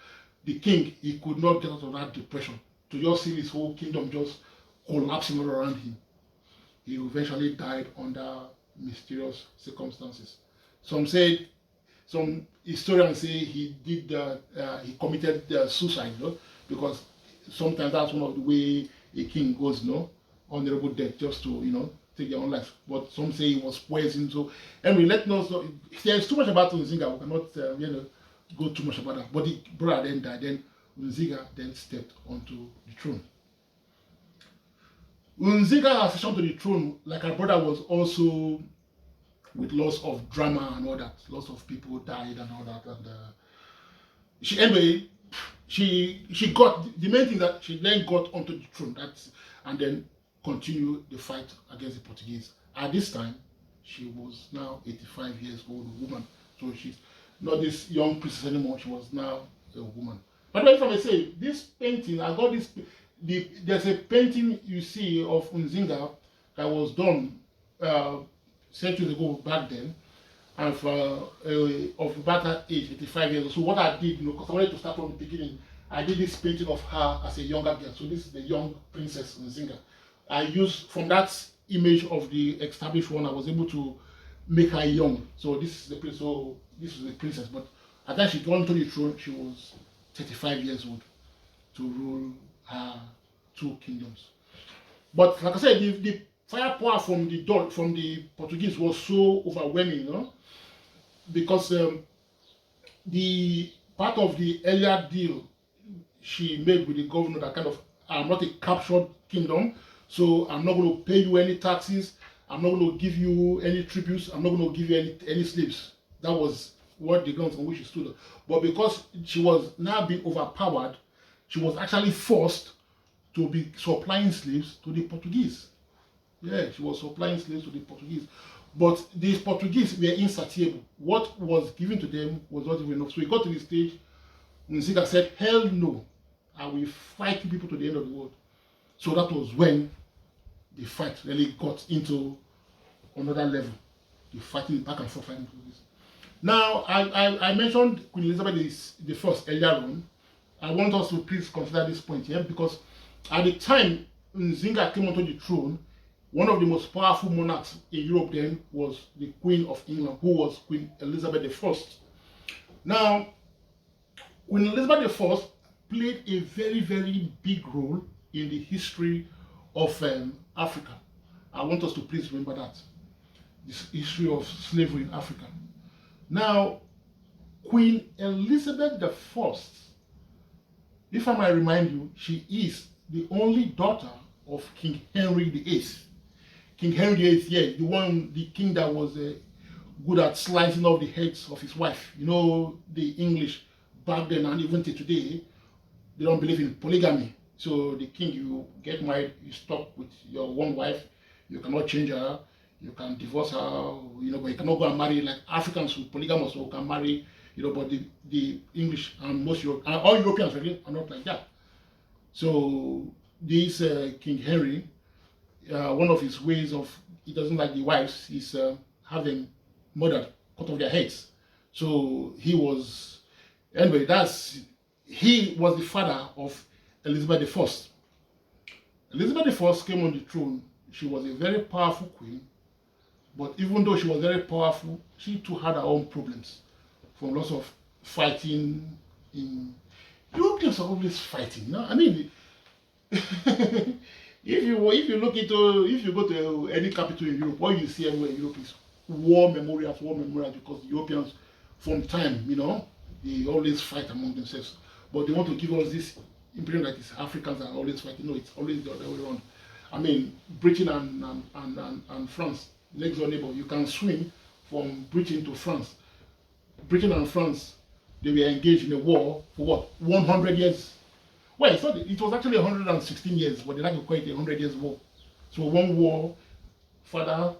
the king, he could not get out of that depression. To just see his whole kingdom just collapsing all around him. He eventually died under mysterious circumstances. Some historians say he committed suicide, you know, because sometimes that's one of the way a king goes, you know, honorable death, just to, you know, take their own life. But some say he was poisoned. So anyway, let us know. There's too much about Nzinga. We cannot, you know, go too much about that. But the brother then died. Then Nzinga then stepped onto the throne. Nzinga's accession to the throne, like her brother, was also with lots of drama and all that. Lots of people died and all that. And she got the main thing that she then got onto the throne. And then continued the fight against the Portuguese. At this time, she was now 85 years old woman. So she's not this young princess anymore. She was now a woman. But if I may say, this painting, I got this. There's a painting you see of Nzinga that was done centuries ago back then, and of about her age, 85 years old. So what I did, you know, because I wanted to start from the beginning, I did this painting of her as a younger girl. So this is the young princess Nzinga. I used from that image of the established one, I was able to make her young. So this is the princess. So this is the princess, but at that she got to the throne, she was 35 years old to rule her two kingdoms. But like I said, the firepower from the Portuguese was so overwhelming, you know, because the part of the earlier deal she made with the governor that kind of, I'm not a captured kingdom, so I'm not going to pay you any taxes, I'm not going to give you any tributes, I'm not going to give you any slaves. That was what the grounds on which she stood. But because she was now being overpowered, she was actually forced to be supplying slaves to the Portuguese. Yeah, she was supplying slaves to the Portuguese. But these Portuguese were insatiable. What was given to them was not even enough. So it got to the stage Nzinga said, hell no, I will fight you people to the end of the world. So that was when the fight really got into another level. The fighting back and forth. Now, I mentioned Queen Elizabeth the First earlier on. I want us to please consider this point here, because at the time Nzinga came onto the throne, one of the most powerful monarchs in Europe then was the Queen of England, who was Queen Elizabeth I. Now, Queen Elizabeth I played a very, very big role in the history of Africa. I want us to please remember that. This history of slavery in Africa. Now, Queen Elizabeth I, if I might remind you, she is the only daughter of King Henry VIII. King Henry VIII, yeah, the king that was good at slicing off the heads of his wife. You know, the English back then and even till today, they don't believe in polygamy. So the king, you get married, you stop with your one wife, you cannot change her, you can divorce her, you know, but you cannot go and marry like Africans who polygamous who can marry, you know, but the English and most all Europeans really are not like that. So this King Henry, one of his ways of, he doesn't like the wives, is having murdered, cut off their heads. So he was, anyway, he was the father of Elizabeth I. Elizabeth I came on the throne. She was a very powerful queen, but even though she was very powerful, she too had her own problems from lots of fighting. Europeans are always fighting, you know? I mean, if you go to any capital in Europe, what you see everywhere in Europe is war memorials, because the Europeans, from time, you know, they always fight among themselves. But they want to give us this impression that it's Africans are always fighting. No, it's always the other way around. I mean, Britain and France, next door neighbor, you can swim from Britain to France. Britain and France, they were engaged in a war for what, 100 years? Well, it was actually 116 years, but they like to call it a 100 years war. So one war, father,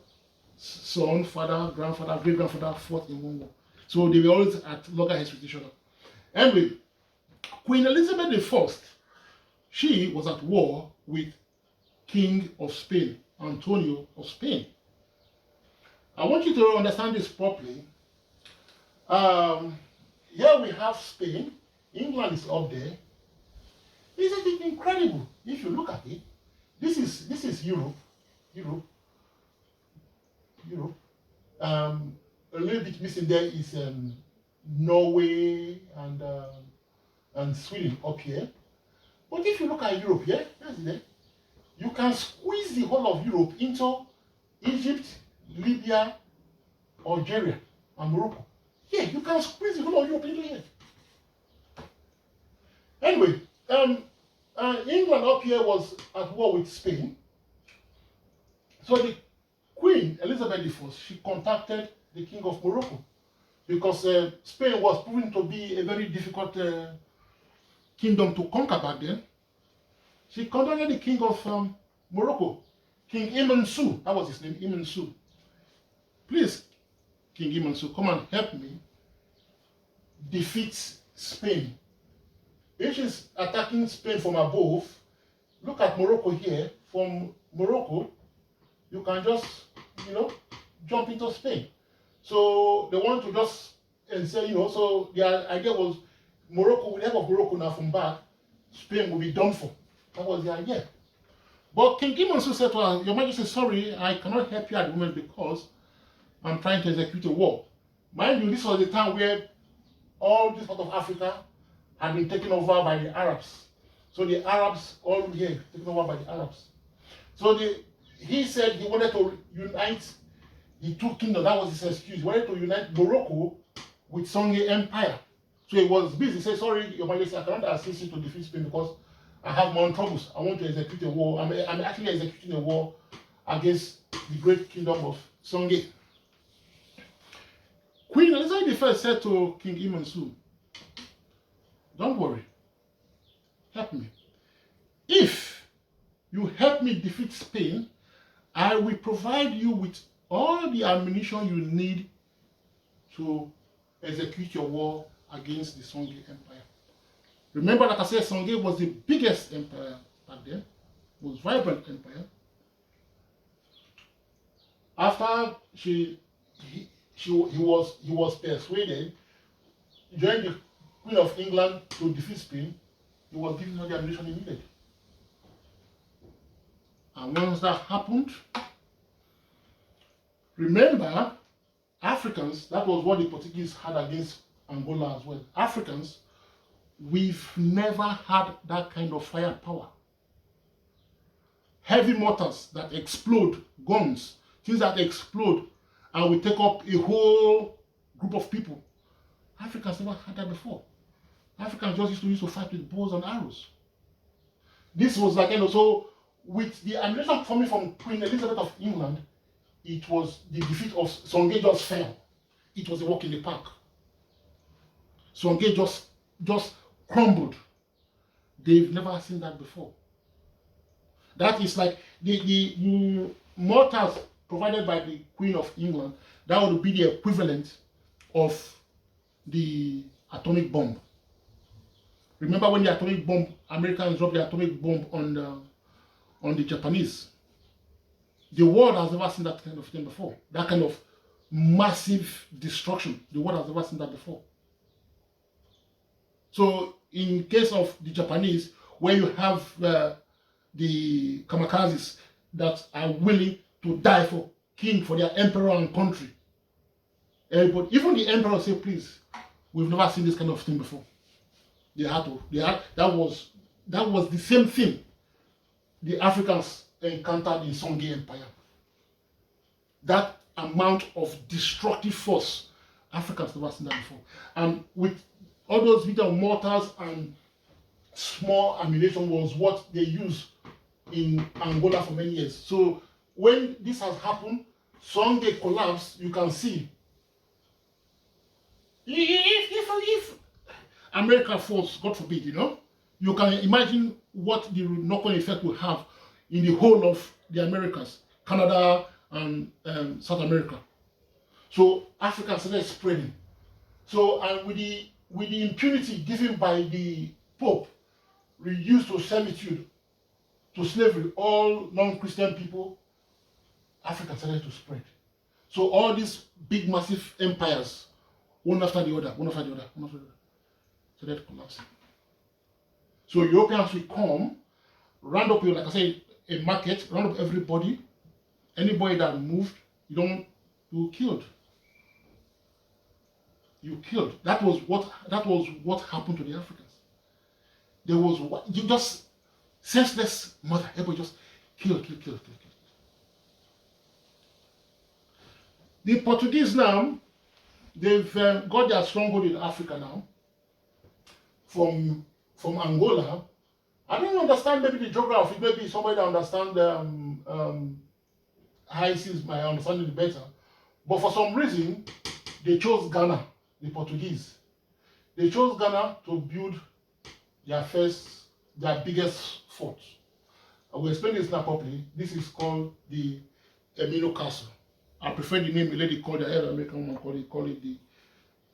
son, father, grandfather, great-grandfather fought in one war. So they were always at loggerheads with each other. Anyway, Queen Elizabeth I, she was at war with King of Spain, Antonio of Spain. I want you to understand this properly. Here we have Spain. England is up there. Isn't it incredible? If you look at it, this is Europe. A little bit missing there is Norway and Sweden up here. But if you look at Europe here, that's there. You can squeeze the whole of Europe into Egypt, Libya, Algeria, and Morocco. Yeah, you can squeeze the whole of Europe into here. Anyway, England up here was at war with Spain. So the Queen Elizabeth I, she contacted the King of Morocco because Spain was proving to be a very difficult kingdom to conquer back then. She contacted the King of Morocco, King Imansu. That was his name, Imansu. Please, King Imansu, come and help me defeat Spain. If she's attacking Spain from above, look at Morocco here. From Morocco, you can just, you know, jump into Spain. So they want to just say, you know, so their idea was Morocco, with the help of Morocco now from back, Spain will be done for. That was the idea. But King Imansu said to her, Your Majesty, sorry, I cannot help you at the moment because I'm trying to execute a war. Mind you, this was the time where all this part of Africa had been taken over by the Arabs. So the Arabs, all here, taken over by the Arabs. So he said he wanted to unite the two kingdoms. That was his excuse. He wanted to unite Morocco with Songhai Empire. So he was busy. He said, sorry, Your Majesty, I cannot assist you to defeat Spain because I have my own troubles. I want to execute a war. I'm actually executing a war against the great kingdom of Songhai. Queen Elizabeth I said to King Imansu, don't worry, help me. If you help me defeat Spain, I will provide you with all the ammunition you need to execute your war against the Songhai Empire. Remember, like I said, Songhai was the biggest empire back then, most vibrant empire. After he was persuaded, joined the Queen of England to defeat Spain. He was given all the ammunition he needed. And once that happened, remember, Africans, that was what the Portuguese had against Angola as well. Africans, we've never had that kind of firepower. Heavy mortars that explode, guns, things that explode, and we take up a whole group of people. Africans never had that before. Africans just used to fight with bows and arrows. This was like, so with the ammunition coming from Queen Elizabeth of England, it was the defeat of Songhai just fell. It was a walk in the park. Songhai just crumbled. They've never seen that before. That is like the mortars provided by the Queen of England. That would be the equivalent of the atomic bomb. Remember when the atomic bomb, Americans dropped the atomic bomb on the Japanese? The world has never seen that kind of thing before. That kind of massive destruction. The world has never seen that before. So in case of the Japanese, where you have the kamikazes that are willing to die for king, for their emperor and country. But even the emperor said, please, we've never seen this kind of thing before. That was the same thing the Africans encountered in Songhai Empire. That amount of destructive force, Africans never seen that before. And with all those little mortars and small ammunition was what they used in Angola for many years. So when this has happened, Songhai collapsed, you can see. If America falls, God forbid, you can imagine what the knock-on effect will have in the whole of the Americas, Canada and South America. So Africa started spreading. So and with the impunity given by the Pope, reduced to servitude, to slavery, all non-Christian people, Africa started to spread. So all these big, massive empires, one after the other, started collapsing. So Europeans will come, round up, like I said, a market, round up everybody, anybody that moved, you killed. You killed. That was what happened to the Africans. There was just senseless murder. Everybody just kill. The Portuguese now, they've got their stronghold in Africa now. From Angola. I don't understand maybe the geography. Maybe somebody that understands high seas might understand it better. But for some reason, they chose Ghana, the Portuguese. They chose Ghana to build their biggest fort. I will explain this now properly. This is called the Emino Castle. I prefer the name a lady called the American woman call it the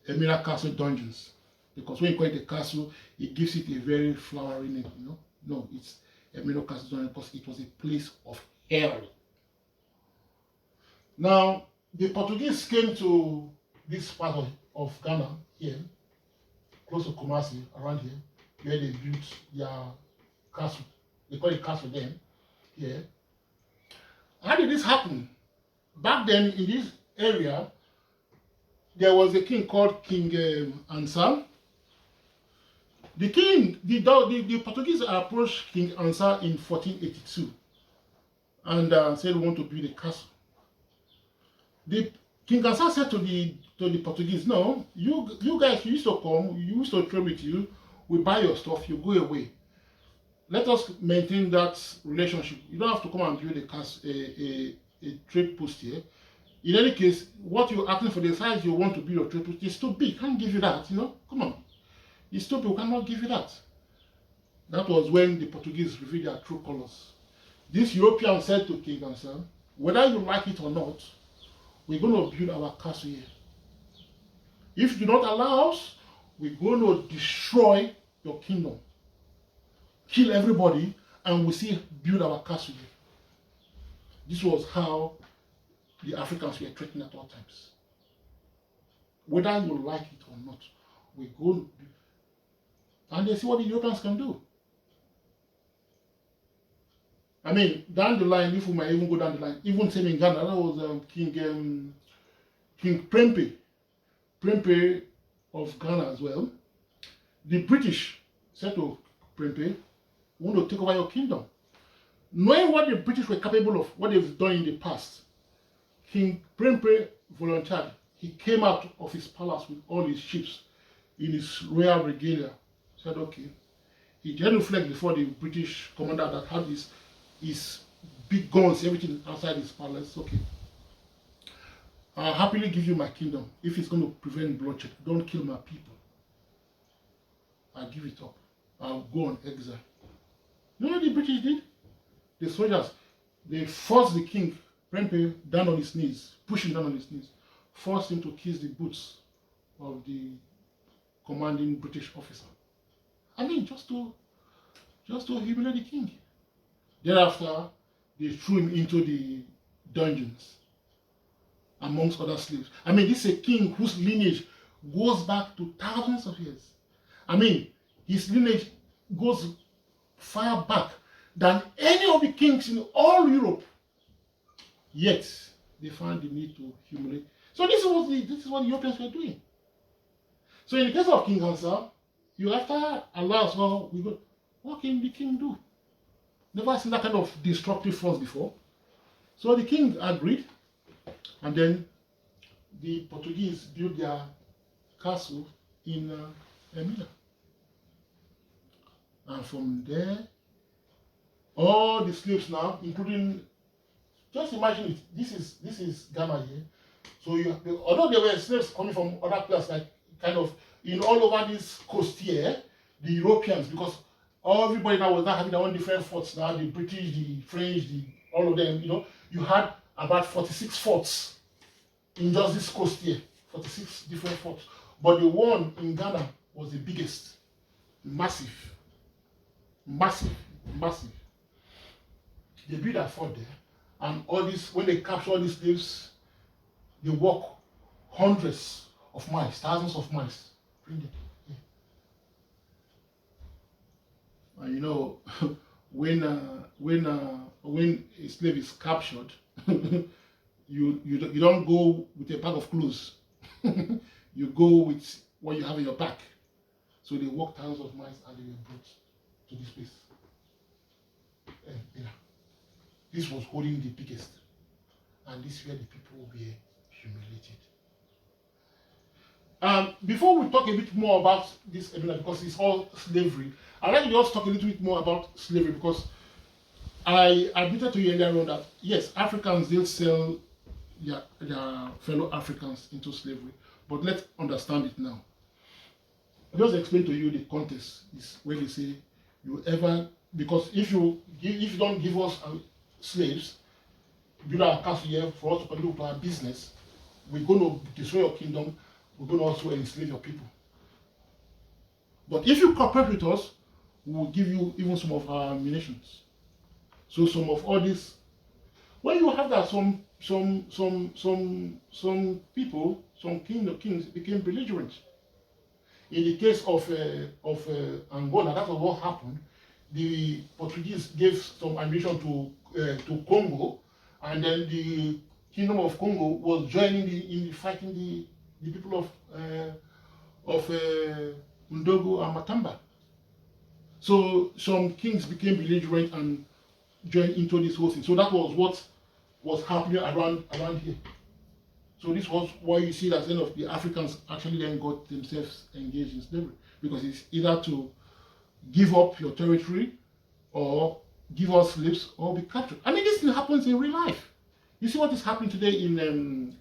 Emino Castle Dungeons. Because when you call it a castle, it gives it a very flowery name, No, it's Emino Castle Dungeons because it was a place of hell. Now, the Portuguese came to this part of Ghana here, close to Kumasi, around here, where they built their castle. They call it castle then, here. How did this happen? Back then, in this area, there was a king called King Nzinga. The Portuguese approached King Nzinga in 1482 and said, we want to build a castle. King Nzinga said to the Portuguese, no, you guys, you used to come, you used to trade with you, we buy your stuff, you go away. Let us maintain that relationship. You don't have to come and build a trade post here. In any case, what you're asking for, the size you want to build your trade post is too big. Can't give you that, Come on. It's too big, we cannot give you that. That was when the Portuguese revealed their true colors. This European said to King Nzinga, whether you like it or not, we're going to build our castle here. If you do not allow us, we're going to destroy your kingdom, kill everybody, and we still build our castle here. This was how the Africans were treated at all times. Whether you like it or not, we go and they see what the Europeans can do. I mean, down the line, if we might even go down the line, even same in Ghana, that was King Prempeh of Ghana as well. The British said to Prempeh, we want to take over your kingdom. Knowing what the British were capable of, what they've done in the past, King Prempeh volunteered. He came out of his palace with all his ships in his royal regalia. Said, okay. He genuflected before the British commander that had his big guns, everything outside his palace. Okay. I'll happily give you my kingdom if it's going to prevent bloodshed. Don't kill my people. I'll give it up. I'll go on exile. You know what the British did? The soldiers, they forced the king, Prempeh, down on his knees, pushed him down on his knees, forced him to kiss the boots of the commanding British officer. I mean, just to humiliate the king. Thereafter, they threw him into the dungeons, amongst other slaves. I mean, this is a king whose lineage goes back to thousands of years. I mean, his lineage goes far back than any of the kings in all Europe. Yet, they found the need to humiliate. So this is what the Europeans were doing. So in the case of King Hansa, you have to allow us, well, we go, what can the king do? Never seen that kind of destructive force before. So the king agreed, and then the Portuguese built their castle in Emina. And from there, all the slaves now, including, just imagine it, this is Ghana here. So although there were slaves coming from other places, like kind of in all over this coast here, the Europeans, because everybody now was not having their own different forts now, the British, the French, all of them, you had about 46 forts in just this coast here, 46 different forts. But the one in Ghana was the biggest, massive. They built a fort there, and all this, when they capture all these slaves, they walk hundreds of miles, thousands of miles. Bring it. Yeah. And when a slave is captured, you don't go with a bag of clothes. You go with what you have in your back. So they walk thousands of miles and they were brought to this place. This was holding the biggest, and this is where the people were humiliated. Before we talk a bit more about this, because it's all slavery, I'd like to just talk a little bit more about slavery, because I admitted to you earlier on that yes, Africans did sell their fellow Africans into slavery, but let's understand it now. I'll just explain to you the context is where they say because if you don't give us slaves, build our castle here for us to contribute to our business, we're going to destroy your kingdom, we're going to also enslave your people. But if you cooperate with us, we will give you even some of our munitions. So some of all this, when you have that, some people, some kings became belligerent. In the case of Angola, that was what happened. The Portuguese gave some ammunition to Congo, and then the Kingdom of Congo was joining in fighting the people of Ndongo and Matamba. So some kings became belligerent and joined into this whole thing. So that was what was happening around here. So this was why you see that the Africans actually then got themselves engaged in slavery, because it's either to give up your territory or give us slaves or be captured. I mean, this thing happens in real life. You see what is happening today in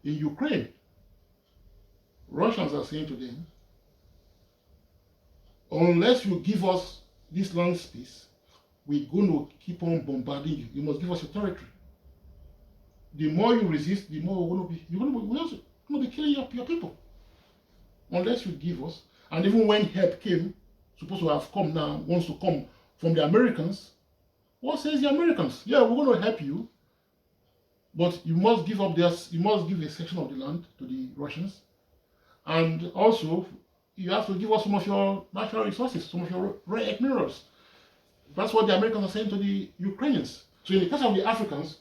Ukraine. Russians are saying to them, unless you give us this land space, we're going to keep on bombarding you. You must give us your territory. The more you resist, the more we're going to be killing your people. unless you give us. And even when help came, supposed to have come now, wants to come from the Americans, what says the Americans? Yeah, we're going to help you, but you must give up this, you must give a section of the land to the Russians. And also, you have to give us some of your natural resources, some of your rare earth minerals. That's what the Americans are saying to the Ukrainians. So in the case of the Africans,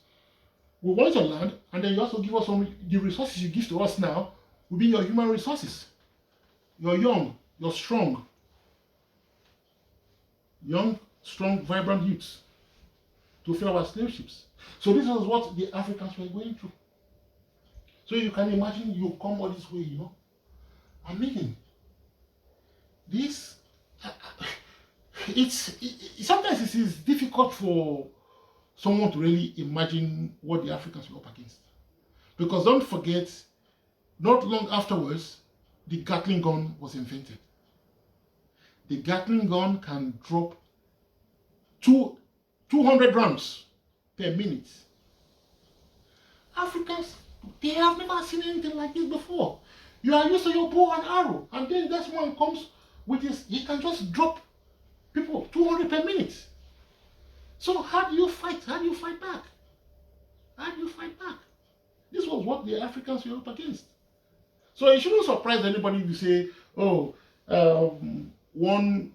we want your land, and then you also give us some, the resources you give to us now will be your human resources. You're young, you're strong. Young, strong, vibrant youths to fill our slave ships. So this is what the Africans were going through. So you can imagine you come all this way, you know. I mean, this, sometimes it is difficult for someone to really imagine what the Africans were up against. Because don't forget, not long afterwards, the Gatling gun was invented. The Gatling gun can drop 200 rounds per minute. Africans, they have never seen anything like this before. You are used to your bow and arrow, and then this one comes with this, he can just drop people 200 per minute. So how do you fight? How do you fight back? How do you fight back? This was what the Africans were up against. So it shouldn't surprise anybody if you say, oh, one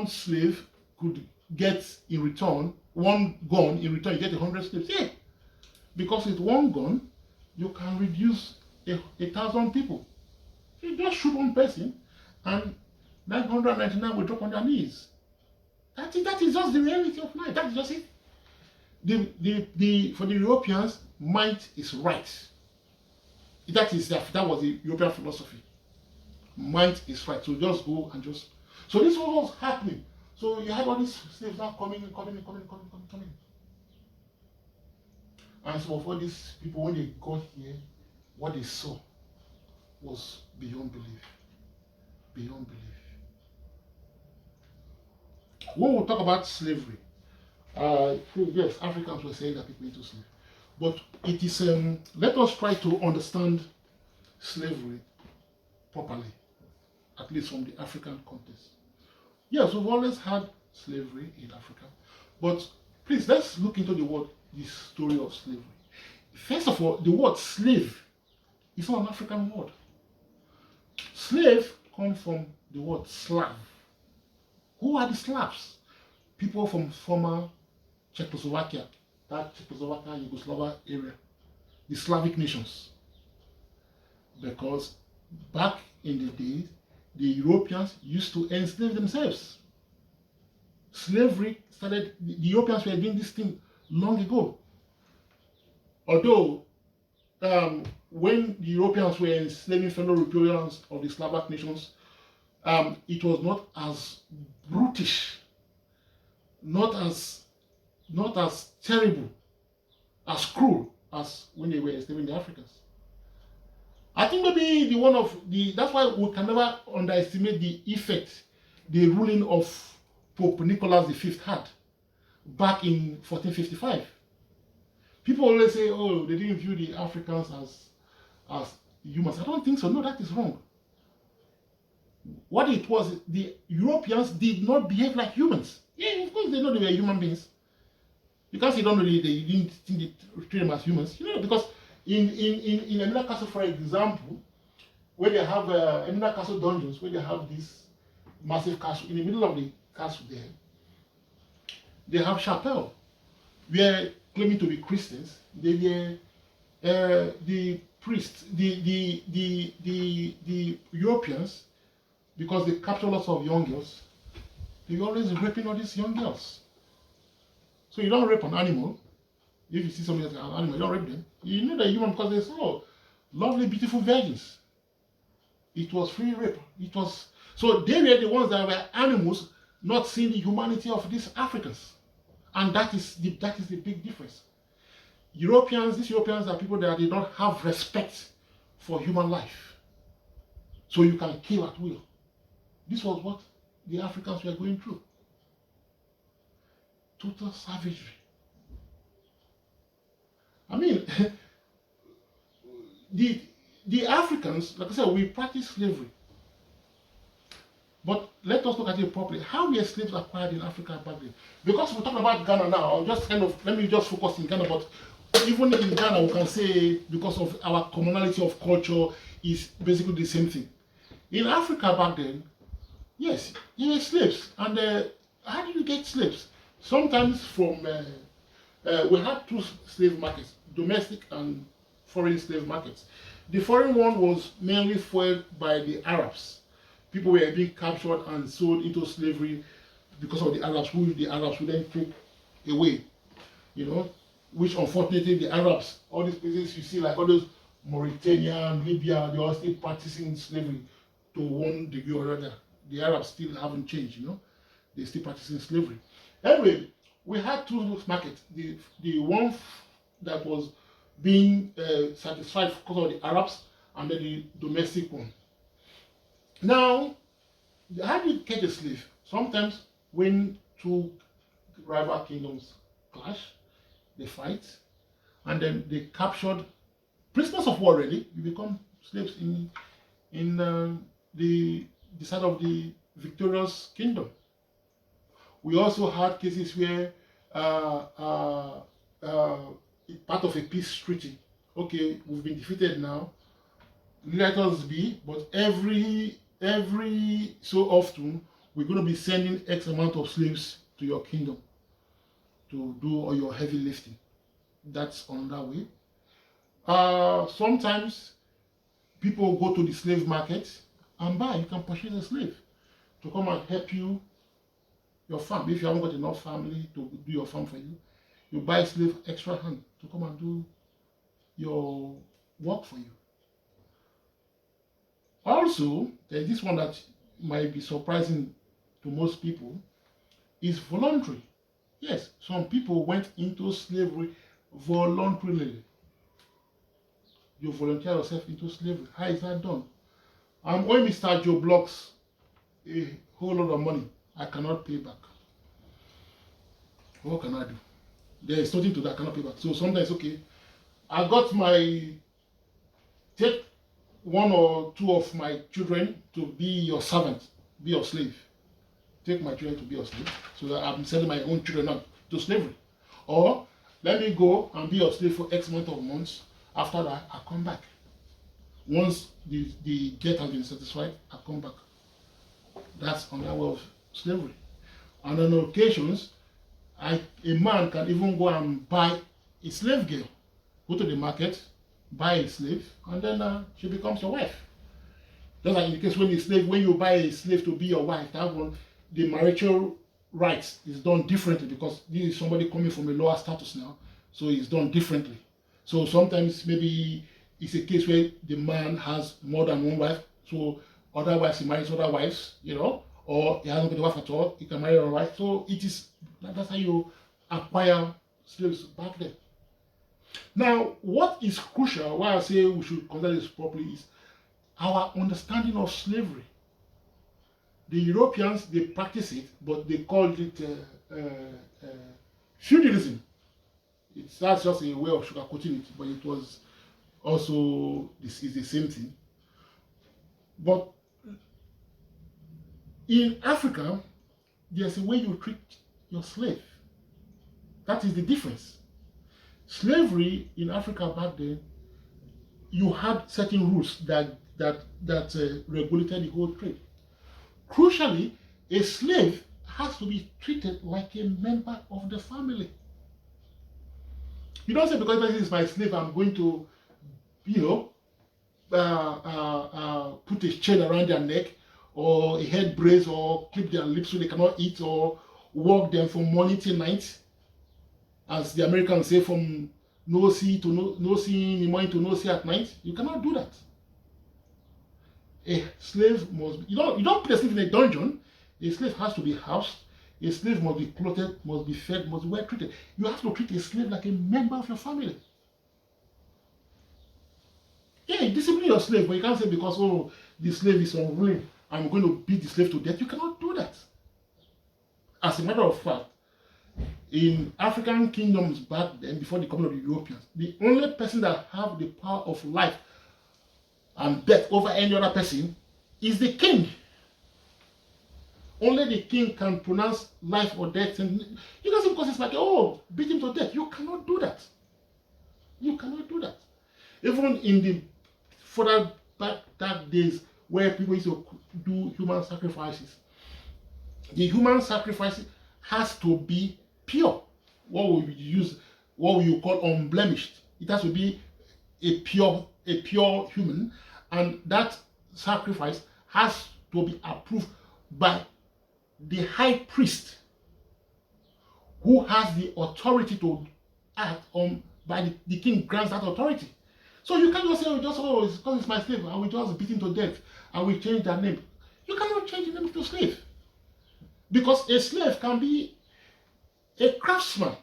slave could get in return, one gun in return, you get 100 slaves. Yeah, because with one gun, you can reduce 1,000 people. You just shoot one person, and 999 will drop on their knees. That is just the reality of life. That is just it. For the Europeans, might is right. That was the European philosophy. Might is right. So just go and just. So this was what was happening. So you had all these slaves now coming. And some of all these people, when they got here, what they saw was beyond belief. Beyond belief. When we talk about slavery, yes, Africans were saying that people into slavery. But it is, let us try to understand slavery properly, at least from the African context. Yes, we've always had slavery in Africa, but please, let's look into the story of slavery. First of all, the word slave is not an African word. Slave comes from the word Slav. Who are the Slavs? People from former Czechoslovakia, that Czechoslovakia, Yugoslavia area, the Slavic nations. Because back in the day, the Europeans used to enslave themselves. Slavery started, the Europeans were doing this thing long ago. Although, when the Europeans were enslaving fellow Europeans of the Slavic nations, it was not as brutish, not as terrible, as cruel as when they were enslaving the Africans. I think maybe that's why we can never underestimate the effect the ruling of Pope Nicholas V had back in 1455. People always say, oh, they didn't view the Africans as humans. I don't think so. No, that is wrong. What it was, the Europeans did not behave like humans. Yeah, of course they know they were human beings. Because they didn't think they treat them as humans. You know, because in Emina Castle, for example, where they have Emina Castle dungeons, where they have this massive castle, in the middle of the castle there, they have chapel, where claiming to be Christians, they were the priests, the Europeans, because they capture lots of young girls, they were always raping all these young girls. So you don't rape an animal. If you see somebody that's an animal, you don't rape them. You know they're human because they saw lovely, beautiful virgins. It was free rape. So they were the ones that were animals, not seeing the humanity of these Africans. And that is the big difference. These Europeans are people that they don't have respect for human life. So you can kill at will. This was what the Africans were going through. Total savagery. I mean, the Africans, like I said, we practice slavery. But let us look at it properly. How were slaves acquired in Africa back then? Because we're talking about Ghana now, I'll just let me just focus in Ghana, but even in Ghana, we can say because of our commonality of culture is basically the same thing. In Africa back then, yes, you were slaves. And how do you get slaves? Sometimes from, we had two slave markets, domestic and foreign slave markets. The foreign one was mainly fueled by the Arabs. People were being captured and sold into slavery because of the Arabs, who the Arabs would then take away, which unfortunately the Arabs, all these places you see, like all those Mauritania, Libya, they are still practicing slavery to one degree or other. The Arabs still haven't changed, they're still practicing slavery. Anyway, we had two markets. The one that was being satisfied because of the Arabs, and then the domestic one. Now, how do you get a slave? Sometimes when two rival kingdoms clash, they fight, and then they captured prisoners of war. Really, you become slaves in the side of the victorious kingdom. We also had cases where part of a peace treaty. Okay, we've been defeated now. Let us be, but every so often we're going to be sending X amount of slaves to your kingdom to do all your heavy lifting. That's on that way. Sometimes people go to the slave market and buy. You can purchase a slave to come and help you, your farm. If you haven't got enough family to do your farm for you, you buy a slave extra hand to come and do your work for you. Also, there's this one that might be surprising to most people, is voluntary. Yes, some people went into slavery voluntarily. You volunteer yourself into slavery. How is that done? I'm owing Mr. Joe Blocks a whole lot of money. I cannot pay back. What can I do? There is nothing to that I cannot pay back. So sometimes, okay, I got take one or two of my children to be your servant, be your slave. Take my children to be your slave, so that I'm sending my own children out to slavery. Or let me go and be your slave for X amount of months. After that, I come back. Once the debt has been satisfied, I come back. That's another way of slavery. And on occasions, a man can even go and buy a slave girl. Go to the market, buy a slave, and then she becomes your wife. Just like in the case when you buy a slave to be your wife, that one, the marital rights is done differently because this is somebody coming from a lower status now, so it's done differently. So sometimes maybe it's a case where the man has more than one wife, so otherwise he marries other wives, or he hasn't got a wife at all, he can marry a wife. So that's how you acquire slaves back then. Now, what is crucial, why I say we should consider this properly, is our understanding of slavery. The Europeans, they practice it, but they called it feudalism. That's just a way of sugarcoating it, but it was also the same thing. But in Africa, there's a way you treat your slave. That is the difference. Slavery in Africa back then, you had certain rules that regulated the whole trade. Crucially, a slave has to be treated like a member of the family. You don't say because this is my slave, I'm going to, put a chain around their neck, or a head brace, or clip their lips so they cannot eat, or work them from morning till night. As the Americans say, from no see to no see in the morning to no see at night. You cannot do that. A slave must be, you don't put a slave in a dungeon. A slave has to be housed. A slave must be clothed, must be fed, must be well treated. You have to treat a slave like a member of your family. Yeah, discipline your slave, but you can't say because the slave is unwilling, I'm going to beat the slave to death. You cannot do that. As a matter of fact, in African kingdoms back then, before the coming of the Europeans, the only person that have the power of life and death over any other person is the king. Only the king can pronounce life or death. And you can say, because it's like, oh, beat him to death. You cannot do that. You cannot do that. Even in the further back dark days where people used to do human sacrifices, the human sacrifice has to be pure. What we call unblemished. It has to be a pure human, and that sacrifice has to be approved by the high priest, who has the authority to act on. By the king grants that authority. So you can't just say, oh, it's because it's my slave, and we just beat him to death, and we change their name. You cannot change the name to slave, because a slave can be a craftsman.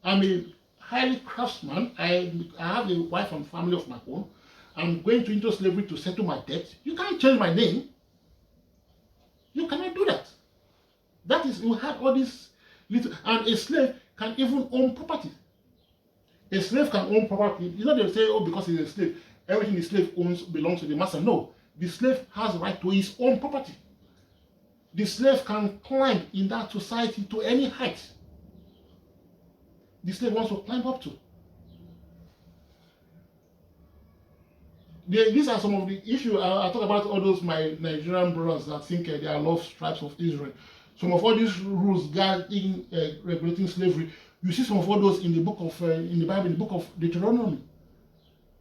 I'm a highly craftsman. I have a wife and family of my own. I'm going into slavery to settle my debt. You can't change my name. You cannot do that. That is, you had all these little, and a slave can even own property. A slave can own property. You know, they say, oh, because he's a slave, everything the slave owns belongs to the master. No, the slave has right to his own property. The slave can climb in that society to any height the slave wants to climb up to. These are some of the issues. I talk about all those my Nigerian brothers that think they are lost tribes of Israel. Some of all these rules guarding regulating slavery, you see some of all those in the book of in the Bible, in the book of Deuteronomy.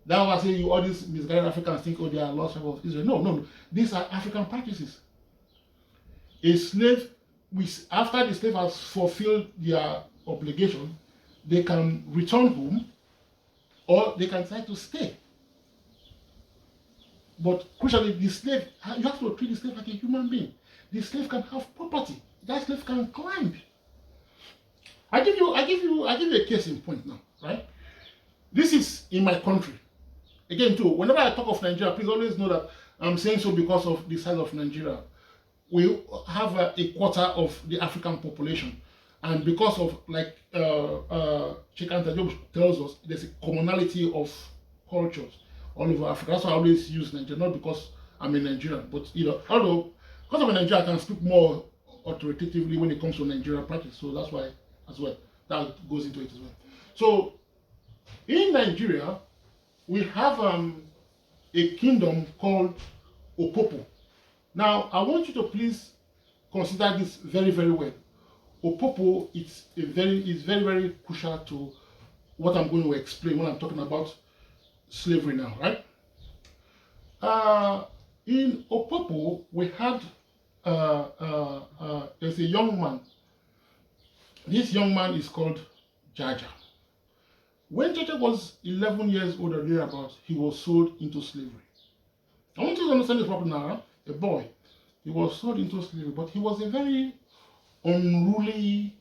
That's why I say all these misguided Africans think, oh, they are lost tribes of Israel. No. These are African practices. A slave, after the slave has fulfilled their obligation, they can return home, or they can decide to stay. But crucially, the slave, you have to treat the slave like a human being. The slave can have property. That slave can climb. I give you a case in point now, right? This is in my country. Again, too, whenever I talk of Nigeria, please always know that I'm saying so because of the size of Nigeria. We have a quarter of the African population. And because of, like Chancellor tells us, there's a commonality of cultures all over Africa. That's why I always use Nigeria, not because I'm a Nigerian, but although because I'm a Nigerian, I can speak more authoritatively when it comes to Nigerian practice. So that's why, as well, that goes into it as well. So in Nigeria, we have a kingdom called Opopo. Now, I want you to please consider this very, very well. Opopo is very, very crucial to what I'm going to explain when I'm talking about slavery now, right? In Opopo, we had there's a young man. This young man is called Jaja. When Jaja was 11 years old or thereabouts, he was sold into slavery. I want you to understand this properly now. A boy, he was sold into slavery, but he was a very unruly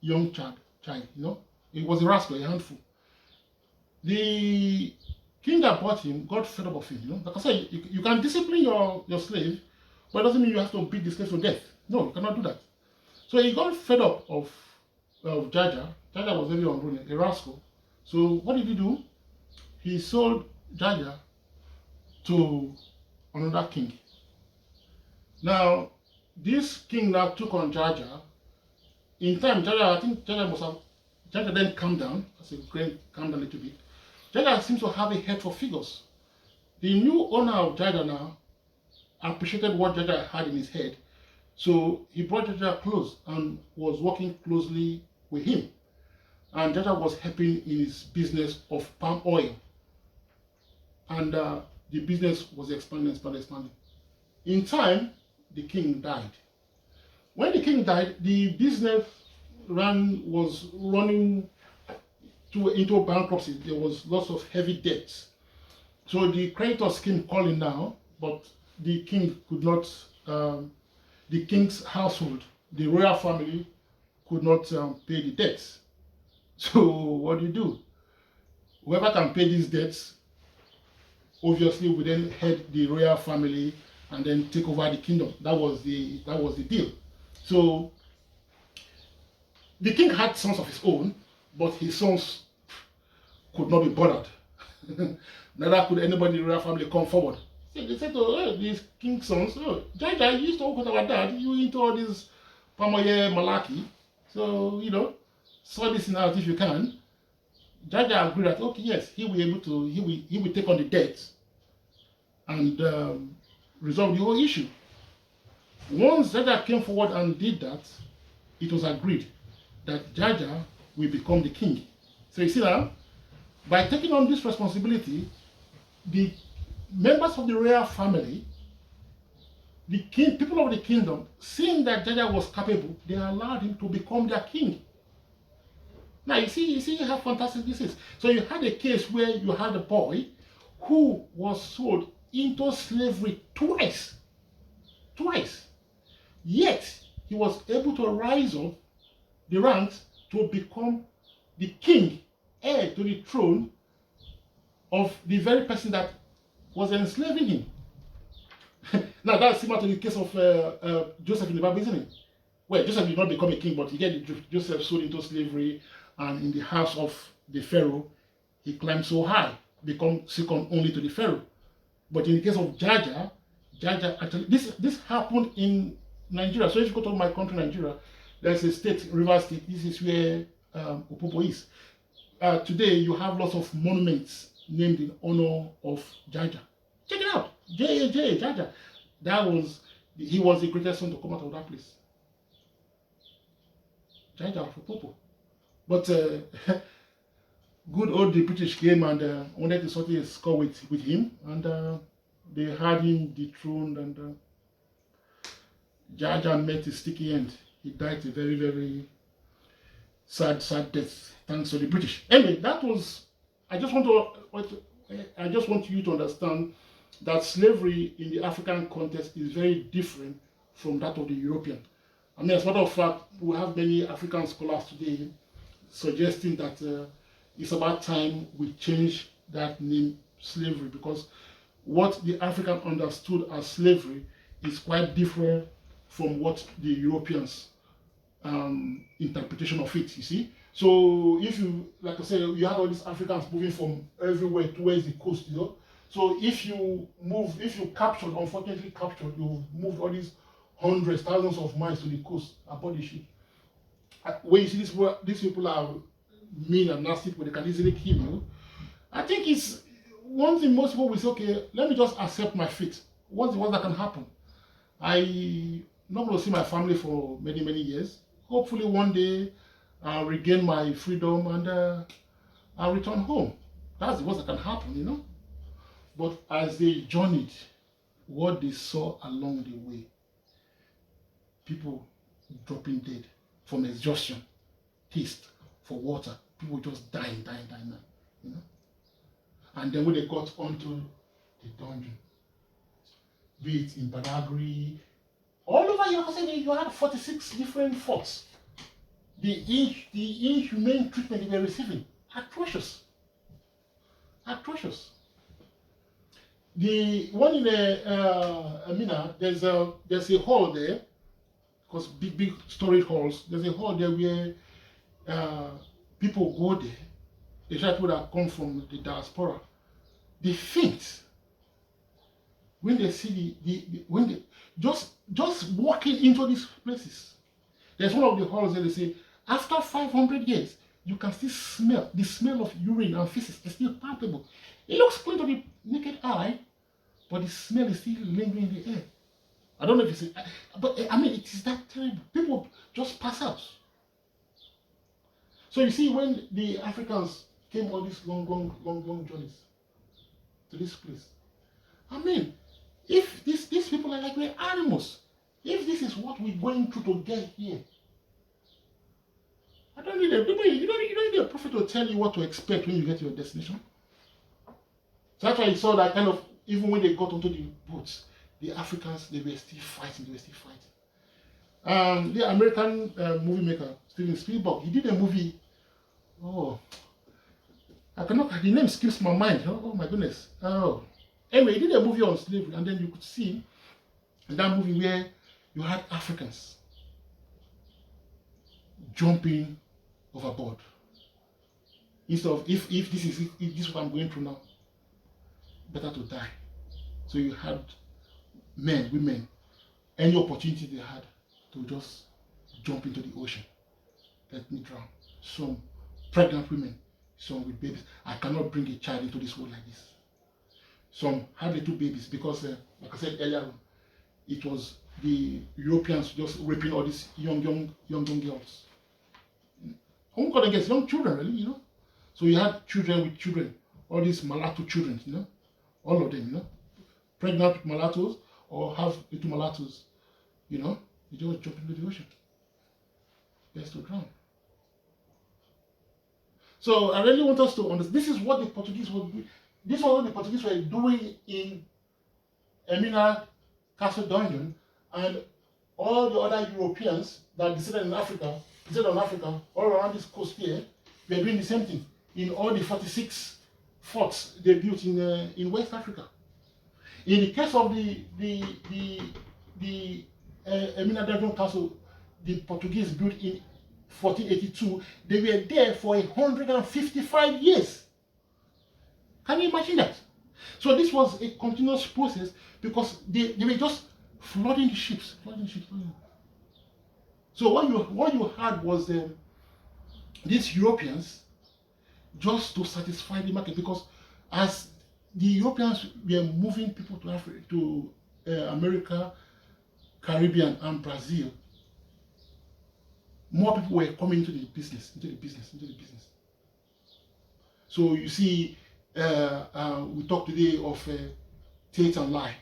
young child. He was a rascal, a handful. The king that bought him got fed up of him. Like I said, you can discipline your slave, but it doesn't mean you have to beat the slave to death. No, you cannot do that. So he got fed up of Jaja. Jaja was very unruly, a rascal. So what did he do? He sold Jaja to another king. Now, this king now took on Jaja. In time, I think Jaja then calmed down. I said, calm down a little bit. Jaja seems to have a head for figures. The new owner of Jaja now appreciated what Jaja had in his head. So he brought Jaja close and was working closely with him. And Jaja was helping in his business of palm oil. And the business was expanding. In time, the king died. When the king died, the business was running into bankruptcy. There was lots of heavy debts. So the creditors came calling now, but the king could not, the king's household, the royal family, could not pay the debts. So what do? Whoever can pay these debts, obviously, would then head the royal family and then take over the kingdom. That was the deal. So the king had sons of his own, but his sons could not be bothered. Neither could anybody in the royal family come forward. So they said to these king's sons, oh, Jaja, you used to work with our dad, you into all this Pamoye Malaki. So, sort this thing out if you can. Jaja agreed that, okay, yes, he will take on the debt and resolve the whole issue. Once Jaja came forward and did that, it was agreed that Jaja will become the king. So you see now, by taking on this responsibility, the members of the royal family, people of the kingdom, seeing that Jaja was capable, they allowed him to become their king. Now you see how fantastic this is. So you had a case where you had a boy who was sold into slavery twice. Yet he was able to rise up the ranks to become the king, heir to the throne of the very person that was enslaving him. Now that's similar to the case of Joseph in the Bible, isn't it? Well, Joseph did not become a king, but Joseph sold into slavery, and in the house of the Pharaoh, he climbed so high, become second only to the Pharaoh. But in the case of Jaja actually, this happened in Nigeria. So if you go to my country, Nigeria, there's a state, River State. This is where Opopo is. Today, you have lots of monuments named in honor of Jaja. Check it out, Jaja. He was the greatest son to come out of that place. Jaja of Opopo. But good old the British came and wanted to sort of score with him, and they had him dethroned, and Jaja met his sticky end. He died a very, very sad death, thanks to the British. Anyway, that was. I just want you to understand that slavery in the African context is very different from that of the European. I mean, as a matter of fact, we have many African scholars today suggesting that it's about time we change that name slavery, because what the African understood as slavery is quite different from what the Europeans interpretation of it, you see. So if you, like I said, you had all these Africans moving from everywhere towards the coast, So if you unfortunately captured, you moved all these hundreds, thousands of miles to the coast aboard the ship. When you see these people are mean and nasty, but they can easily kill you. I think it's one thing most people will say, okay, let me just accept my fate. What's the worst that can happen? I'm not going to see my family for many, many years. Hopefully one day I'll regain my freedom and I'll return home. That's the worst that can happen, But as they journeyed, what they saw along the way, people dropping dead from exhaustion, thirst for water, people just dying, And then when they got onto the dungeon, be it in Badagry, all over you had 46 different forts. The inhumane treatment they were receiving, atrocious. The one in Amina, there's a hall there, because big storage halls. There's a hall there where people go there. The people that come from the diaspora, they faint when they see when they just walking into these places. There's one of the halls that they say, after 500 years, you can still smell the smell of urine and feces. It's still palpable. It looks clean to the naked eye, but the smell is still lingering in the air. I don't know if it's, but I mean, it is that terrible. People just pass out. So you see, when the Africans came on these long journeys to this place, I mean, if these people are like we're animals, if this is what we're going through to get here, I don't need you don't need a prophet to tell you what to expect when you get to your destination. So that's why you saw that kind of, even when they got onto the boats, the Africans, they were still fighting. The American movie maker, Steven Spielberg, he did a movie, the name skips my mind. Oh my goodness. Anyway, he did a movie on slavery, and then you could see in that movie where you had Africans jumping overboard. Instead of if this is what I'm going through now, better to die. So you had men, women, any opportunity they had to just jump into the ocean. Let me drown. Some pregnant women, some with babies. I cannot bring a child into this world like this. Some had little babies because, like I said earlier, it was the Europeans just raping all these young girls. Home calling against young children, really, you know. So you had children with children, all these mulatto children, you know, all of them, you know, pregnant mulattoes or have little mulattoes, you know, you just jump into the ocean. Best to drown. So I really want us to understand. This is what the Portuguese were doing. This was what the Portuguese were doing in Emina Castle Dungeon, and all the other Europeans that descended on Africa, all around this coast here, were doing the same thing in all the 46 forts they built in West Africa. In the case of the Emina Dungeon Castle, the Portuguese built in 1482, they were there for 155 years. Can you imagine that? So this was a continuous process because they were just flooding the ships. So what you had was these Europeans just to satisfy the market, because as the Europeans were moving people to Africa, to America, Caribbean, and Brazil, more people were coming into the business. So you see, we talk today of Tate and Lye,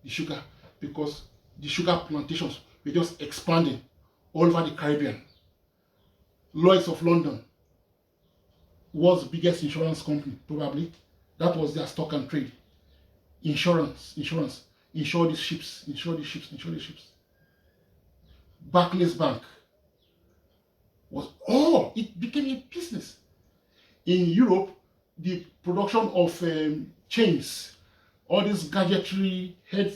the sugar, because the sugar plantations were just expanding all over the Caribbean. Lloyd's of London was the biggest insurance company, probably. That was their stock and trade. Insurance. Insure these ships. Barclays Bank it became a business. In Europe, the production of chains, all this gadgetry, head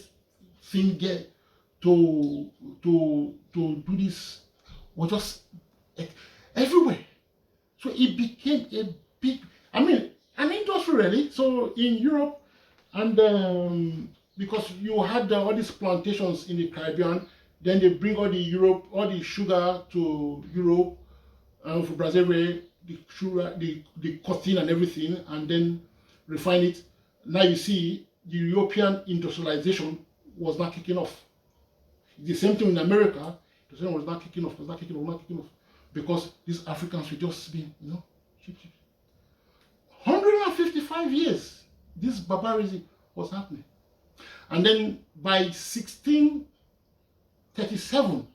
thing to do this was just everywhere. So it became a big, an industry really. So in Europe, and because you had all these plantations in the Caribbean, then they bring all the sugar to Europe, and for Brazil, the sugar, the cotton and everything, and then refine it. Now you see the European industrialization was not kicking off. The same thing in America, the same was not kicking off, because these Africans were just being, cheap. 155 years, this barbarism was happening. And then by 1637,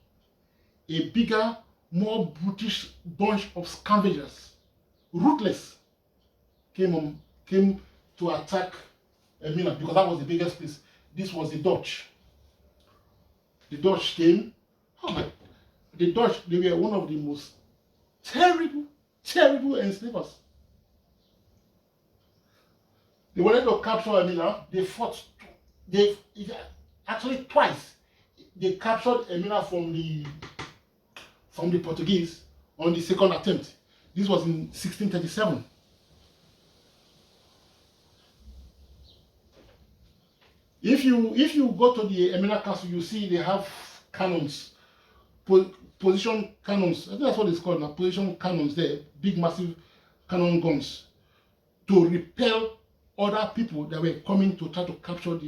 a bigger, more brutish bunch of scavengers, ruthless, came to attack Emina, because that was the biggest place. This was the Dutch. The Dutch came. The Dutch, they were one of the most terrible enslavers. They wanted to capture Emina. They fought. Actually twice. They captured Emina from the Portuguese on the second attempt. This was in 1637. If you go to the Emina Castle, you see they have cannons, position cannons. I think that's what it's called now. Position cannons there, big massive cannon guns, to repel other people that were coming to try to capture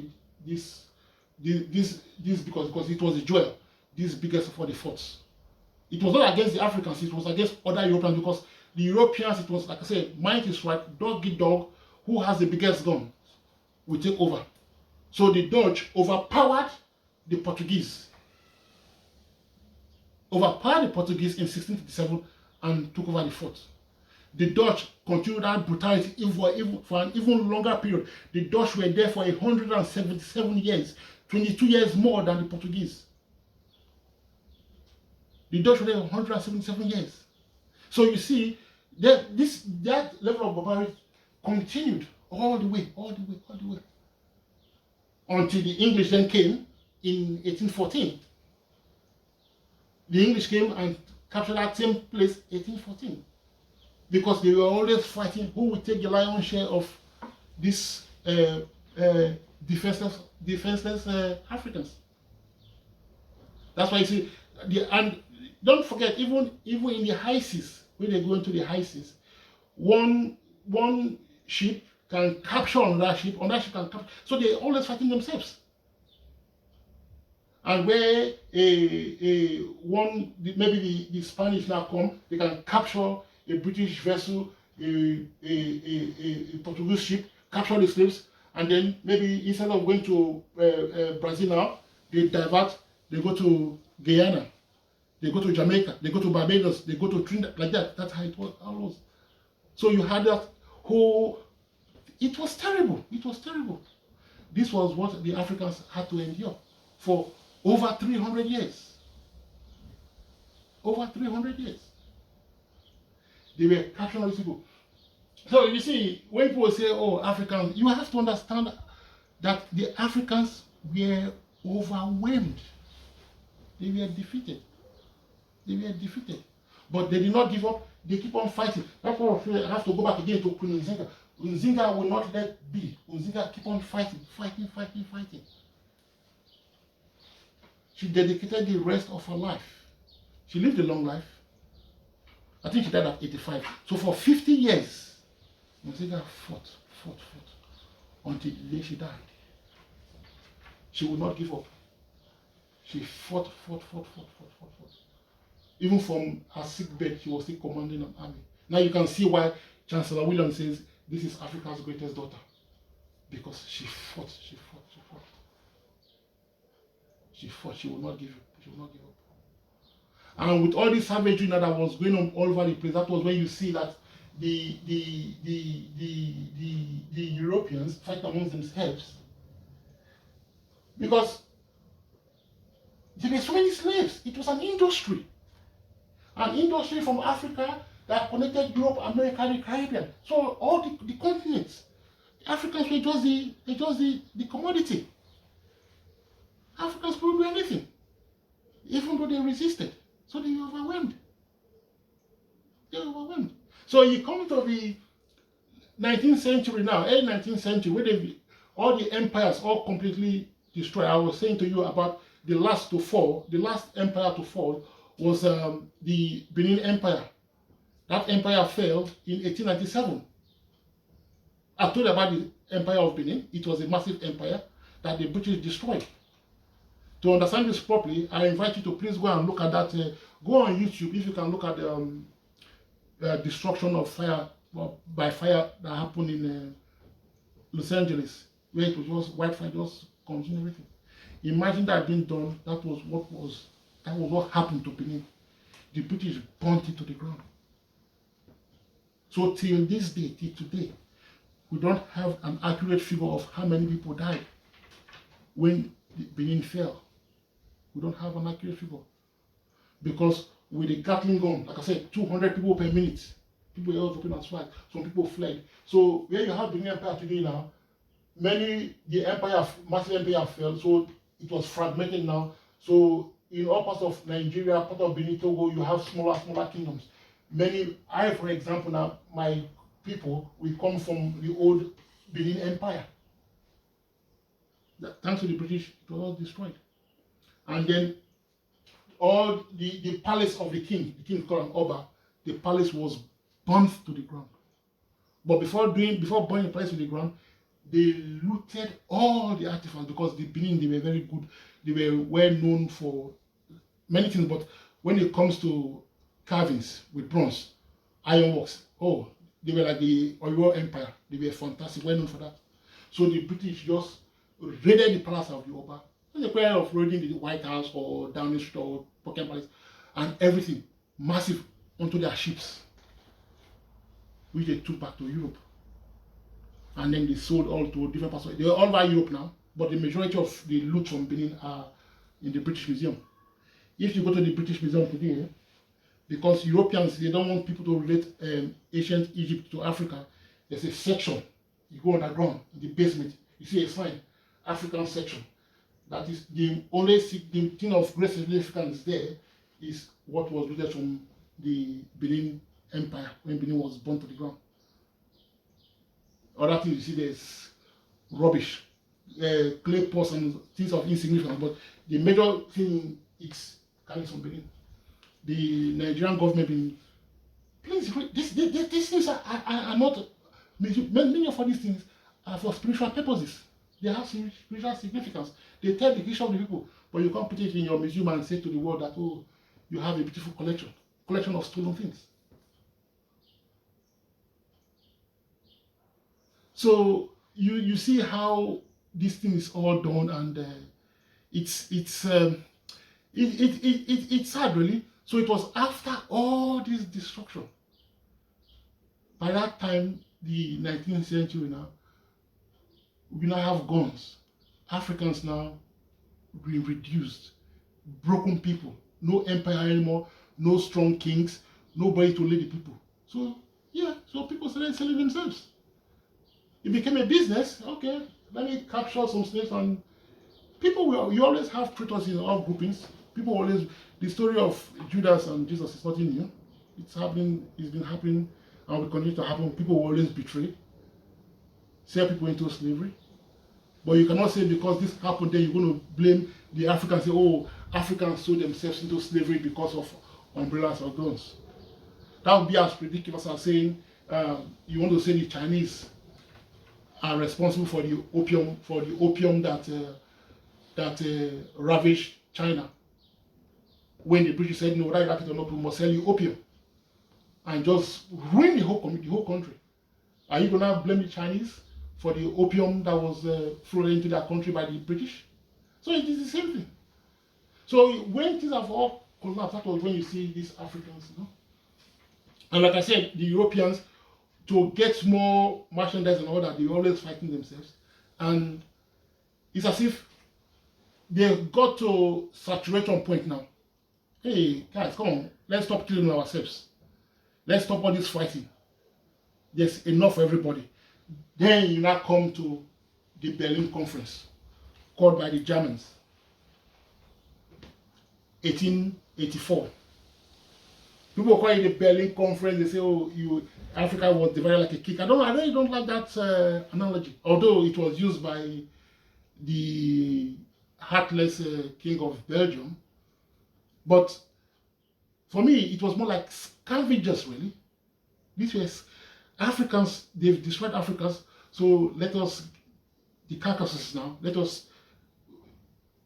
this because it was a jewel. This biggest for the forts. It was not against the Africans, it was against other Europeans, because the Europeans, it was, like I said, might is right, dog eat dog, who has the biggest gun will take over. So the Dutch overpowered the Portuguese. In 1637 and took over the fort. The Dutch continued that brutality for an even longer period. The Dutch were there for 177 years, 22 years more than the Portuguese. The Dutch were there 177 years. So you see, that level of barbarity continued all the way. Until the English then came in 1814. The English came and captured that same place 1814. Because they were always fighting who would take the lion's share of this defenseless Africans. That's why you see, and don't forget, even in the high seas, when they go into the high seas, one ship can capture another ship can capture, so they're always fighting themselves. And where maybe the Spanish now come, they can capture a British vessel, a Portuguese ship, capture the slaves, and then maybe instead of going to Brazil now, they divert, they go to Guyana, they go to Jamaica, they go to Barbados, they go to Trinidad, like that. That's how it was. So you had that whole, it was terrible. It was terrible. This was what the Africans had to endure for over 300 years. Over 300 years. They were capturing these people. So you see, when people say, oh, Africans, you have to understand that the Africans were overwhelmed. They were defeated. They were defeated. But they did not give up. They keep on fighting. That's why I have to go back again to Queen Nzinga. Nzinga will not let be. Nzinga keep on fighting. She dedicated the rest of her life. She lived a long life. I think she died at 85. So for 50 years, Nzinga fought until the day she died. She would not give up. She fought. Even from her sick bed, she was still commanding an army. Now you can see why Chancellor Williams says this is Africa's greatest daughter. Because she fought. She would not give up. And with all this savagery that was going on all over the place, that was when you see that the Europeans fight amongst themselves. Because there were so many slaves. It was an industry. An industry from Africa that connected Europe, America, the Caribbean. So all the continents, the Africans were just the commodity. Africans couldn't do anything, even though they resisted. So they were overwhelmed. So you come to the 19th century now, early 19th century, where all the empires all completely destroyed. I was saying to you about the last to fall. The last empire to fall was the Benin Empire. That empire fell in 1897. I told you about the Empire of Benin. It was a massive empire that the British destroyed. To understand this properly, I invite you to please go and look at that. Go on YouTube if you can look at the destruction of fire by fire that happened in Los Angeles, where it was just white fire just consumed everything. Imagine that being done. That was what happened to Benin. The British burnt it to the ground. So till this day, till today, we don't have an accurate figure of how many people died when Benin fell. We don't have an accurate figure. Because with the Gatling gun, like I said, 200 people per minute, people were open as fire. Some people fled. So where you have Benin Empire today now, the massive empire fell, so it was fragmented now. So in all parts of Nigeria, part of Benin, Togo, you have smaller kingdoms. For example, now, my people, we come from the old Benin Empire. Thanks to the British, it was all destroyed. And then all the palace of the king called an Oba, the palace was burnt to the ground. But before burning the palace to the ground, they looted all the artifacts, because the Benin, they were very good. They were well known for many things, but when it comes to carvings with bronze, ironworks, they were like the Oyo Empire. They were fantastic, well known for that. So the British just raided the palace of the Oba, and the prayer of raiding the White House or Downing Street or Buckingham Palace, and everything massive onto their ships, which they took back to Europe. And then they sold all to different parts. They are all over Europe now, but the majority of the loot from Benin are in the British Museum. If you go to the British Museum today, because Europeans, they don't want people to relate ancient Egypt to Africa, there's a section. You go underground, in the basement, you see a sign, African section. That is the thing of great significance there is what was looted from the Benin Empire when Benin was burnt to the ground. Other things you see, there's rubbish clay pots and things of insignificance, but the major thing is carrying some Benin. The Nigerian government been, please, these things are not, many of all these things are for spiritual purposes. They have spiritual significance. They tell the history of the people, but you can't put it in your museum and say to the world that, oh, you have a beautiful collection of stolen things. So you see how this thing is all done, and it's sad, really. So it was after all this destruction. By that time, the 19th century now, we now have guns. Africans now being reduced, broken people, no empire anymore, no strong kings, nobody to lead the people. So yeah, so people started selling themselves. It became a business. Okay, let me capture some slaves, and people will, you always have traitors in all groupings. People always, the story of Judas and Jesus is nothing new. It's happening, it's been happening, and will continue to happen. People will always betray, sell people into slavery. But you cannot say because this happened, then you're going to blame the Africans, say, oh, Africans sold themselves into slavery because of umbrellas or guns. That would be as ridiculous as saying you want to say the Chinese are responsible for the opium that ravaged China. When the British said, no, right, or not, we must sell you opium, and just ruin the whole country. Are you going to blame the Chinese for the opium that was flown into their country by the British? So it is the same thing. So when things have all collapsed, that was when you see these Africans, you know. And like I said, the Europeans, to get more merchandise and all that, they're always fighting themselves. And it's as if they've got to saturation point now. Hey, guys, come on, let's stop killing ourselves. Let's stop all this fighting. There's enough for everybody. Then you now come to the Berlin Conference, called by the Germans, 1884. People call it the Berlin Conference. They say, oh, Africa was divided like a cake. I really don't like that analogy. Although it was used by the heartless king of Belgium. But for me, it was more like scavengers, really. This was Africans, they've destroyed Africans. So let us, the carcasses now, let us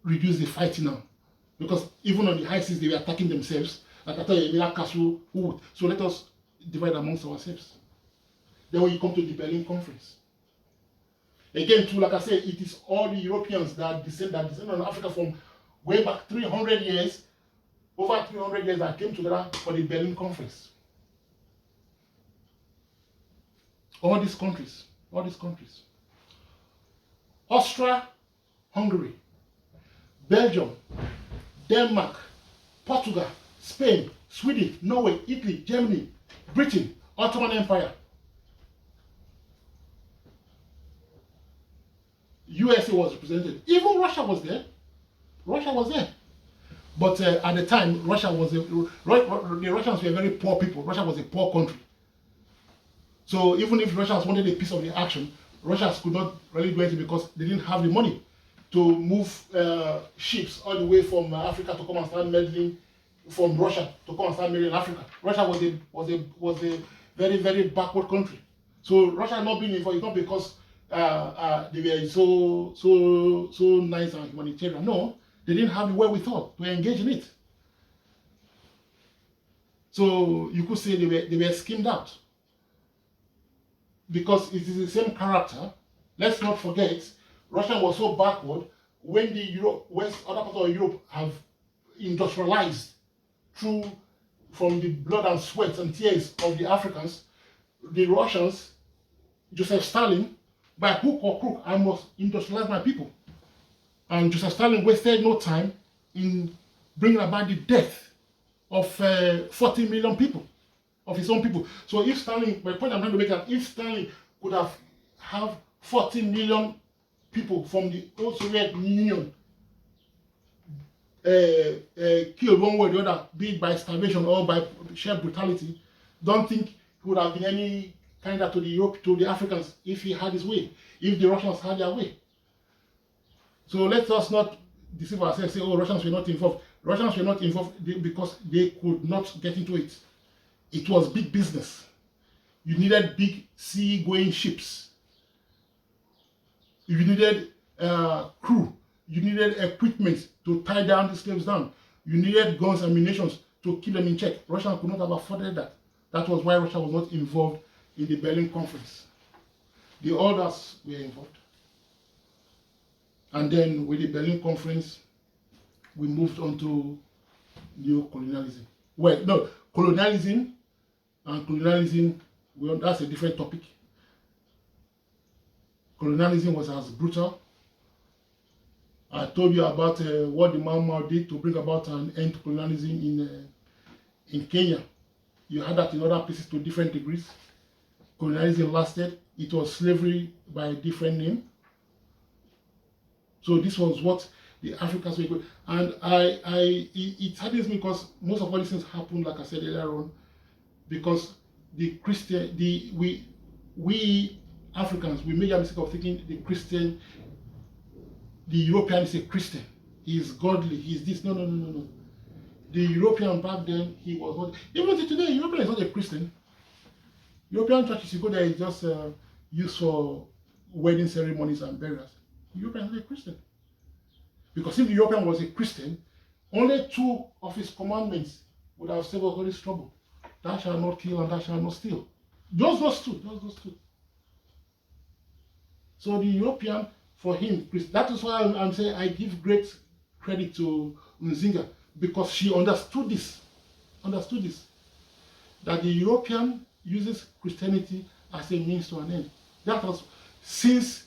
reduce the fighting now. Because even on the high seas, they were attacking themselves. Like I tell you, Castle, so let us divide amongst ourselves. Then when you come to the Berlin Conference, again, too, like I said, it is all the Europeans that descend on Africa from way back 300 years, over 300 years, that came together for the Berlin Conference. All these countries, Austria, Hungary, Belgium, Denmark, Portugal, Spain, Sweden, Norway, Italy, Germany, Britain, Ottoman Empire, USA was represented. Even Russia was there. But at the time, the Russians were very poor people. Russia was a poor country. So even if Russians wanted a piece of the action, Russians could not really do anything because they didn't have the money to move ships all the way from Africa to come and start meddling, from Russia to come and start meddling in Africa. Russia was a very, very backward country. So Russia not being involved is not because they were so nice and humanitarian. No, they didn't have the wherewithal to engage in it. So you could say they were schemed out. Because it is the same character. Let's not forget, Russia was so backward when the other parts of Europe have industrialized from the blood and sweat and tears of the Africans. The Russians, Joseph Stalin, by hook or crook, I must industrialize my people. And Joseph Stalin wasted no time in bringing about the death of 40 million people, of his own people. So if Stalin, my point I'm trying to make is, if Stalin could have 40 million people from the old Soviet Union killed one way or the other, be it by starvation or by sheer brutality, don't think he would have been any kinder to the Africans if he had his way, if the Russians had their way. So let us not deceive ourselves, say, oh, Russians were not involved. Russians were not involved because they could not get into it. It was big business. You needed big sea-going ships. You needed crew. You needed equipment to tie down the slaves down. You needed guns and munitions to keep them in check. Russia could not have afforded that. That was why Russia was not involved in the Berlin Conference. The others were involved. And then with the Berlin Conference, we moved on to neo-colonialism. Well, no, colonialism and colonialism, well, that's a different topic. Colonialism was as brutal. I told you about what the Mau Mau did to bring about an end to colonialism in Kenya. You had that in other places to different degrees. Colonialism lasted. It was slavery by a different name. So this was what the Africans were going. And it saddens me because most of all these things happened, like I said earlier on, because we Africans, we made a mistake of thinking the European is a Christian. He is godly. He is this. No. The European back then, he was not. Even today, European is not a Christian. European churches, you go there, it's just used for wedding ceremonies and burials. European is not a Christian. Because if the European was a Christian, only 2 of his commandments would have saved us all this trouble. Thou shalt not kill and thou shalt not steal. Just those two. So the European, for him, that is why I'm saying I give great credit to Nzinga, because she understood this, that the European uses Christianity as a means to an end. That was since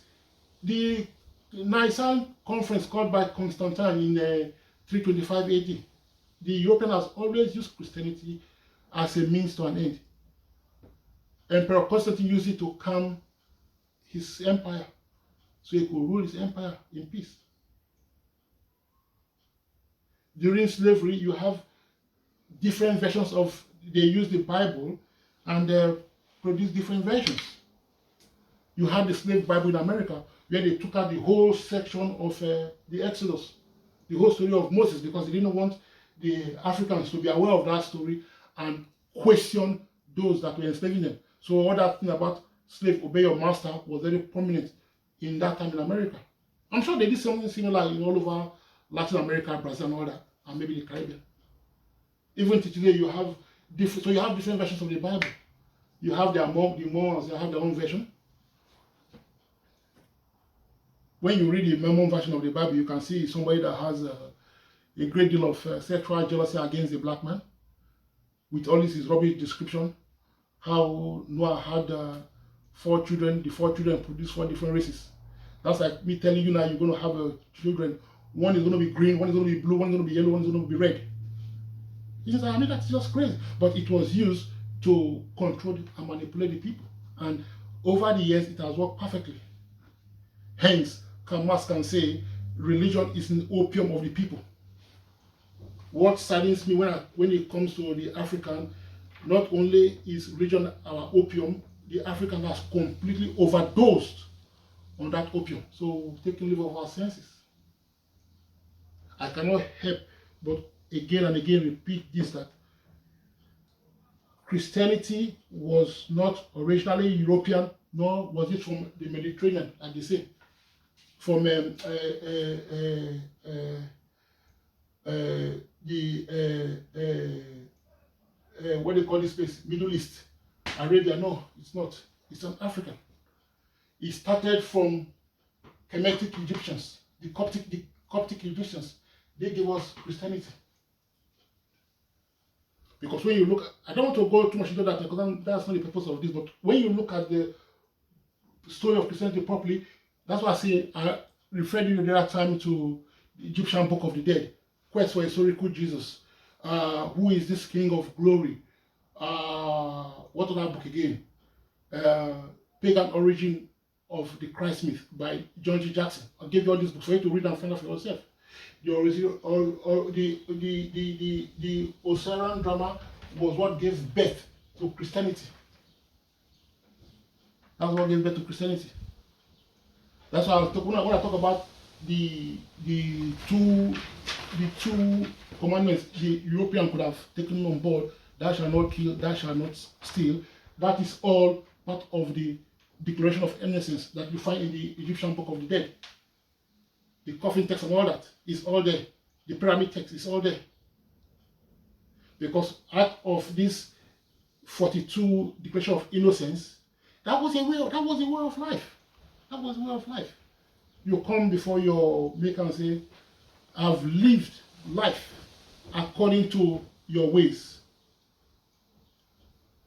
the Nicene conference called by Constantine in 325 AD. The European has always used Christianity as a means to an end. Emperor Constantine used it to calm his empire, so he could rule his empire in peace. During slavery, you have different versions of, they use the Bible and produce different versions. You had the slave Bible in America, where they took out the whole section of the Exodus, the whole story of Moses, because they didn't want the Africans to be aware of that story and question those that were enslaving them. So all that thing about slave, obey your master, was very prominent in that time in America. I'm sure they did something similar in all over Latin America, Brazil, and all that, and maybe the Caribbean. Even today, you have different versions of the Bible. You have the Mormons, they have their own version. When you read the Mormon version of the Bible, you can see somebody that has a great deal of sexual jealousy against the black man, with all this rubbish description, how Noah had 4 children, the 4 children produced 4 different races. That's like me telling you now you're going to have children. One is going to be green, one is going to be blue, one is going to be yellow, one is going to be red. He says, I mean, that's just crazy. But it was used to control and manipulate the people. And over the years, it has worked perfectly. Hence, Marx can say, religion is an opium of the people. What saddens me when it comes to the African, not only is religion our opium, the African has completely overdosed on that opium. So taking leave of our senses. I cannot help but again and again repeat this, that Christianity was not originally European, nor was it from the Mediterranean, as they say. From what they call this place, Middle East, Arabia. No, it's not. It's an African. It started from Kemetic Egyptians, the Coptic Egyptians. They gave us Christianity. Because when you look, I don't want to go too much into that because that's not the purpose of this, but when you look at the story of Christianity properly, that's why I say I referred you the other time to the Egyptian Book of the Dead, quest for a historical Jesus. Who is this King of Glory? What other book again? Pagan Origin of the Christ Myth by John G. Jackson. I'll give you all these books for you to read and find out for yourself. The Osirian drama was what gave birth to Christianity. That's what gave birth to Christianity. That's why when I talk about the two commandments the European could have taken on board, thou shalt not kill, thou shalt not steal, that is all part of the Declaration of Innocence that you find in the Egyptian Book of the Dead. The coffin text and all that is all there. The pyramid text is all there. Because out of this 42 Declaration of Innocence, that was a way of life. That was a way of life. You come before your maker and say, I've lived life according to your ways.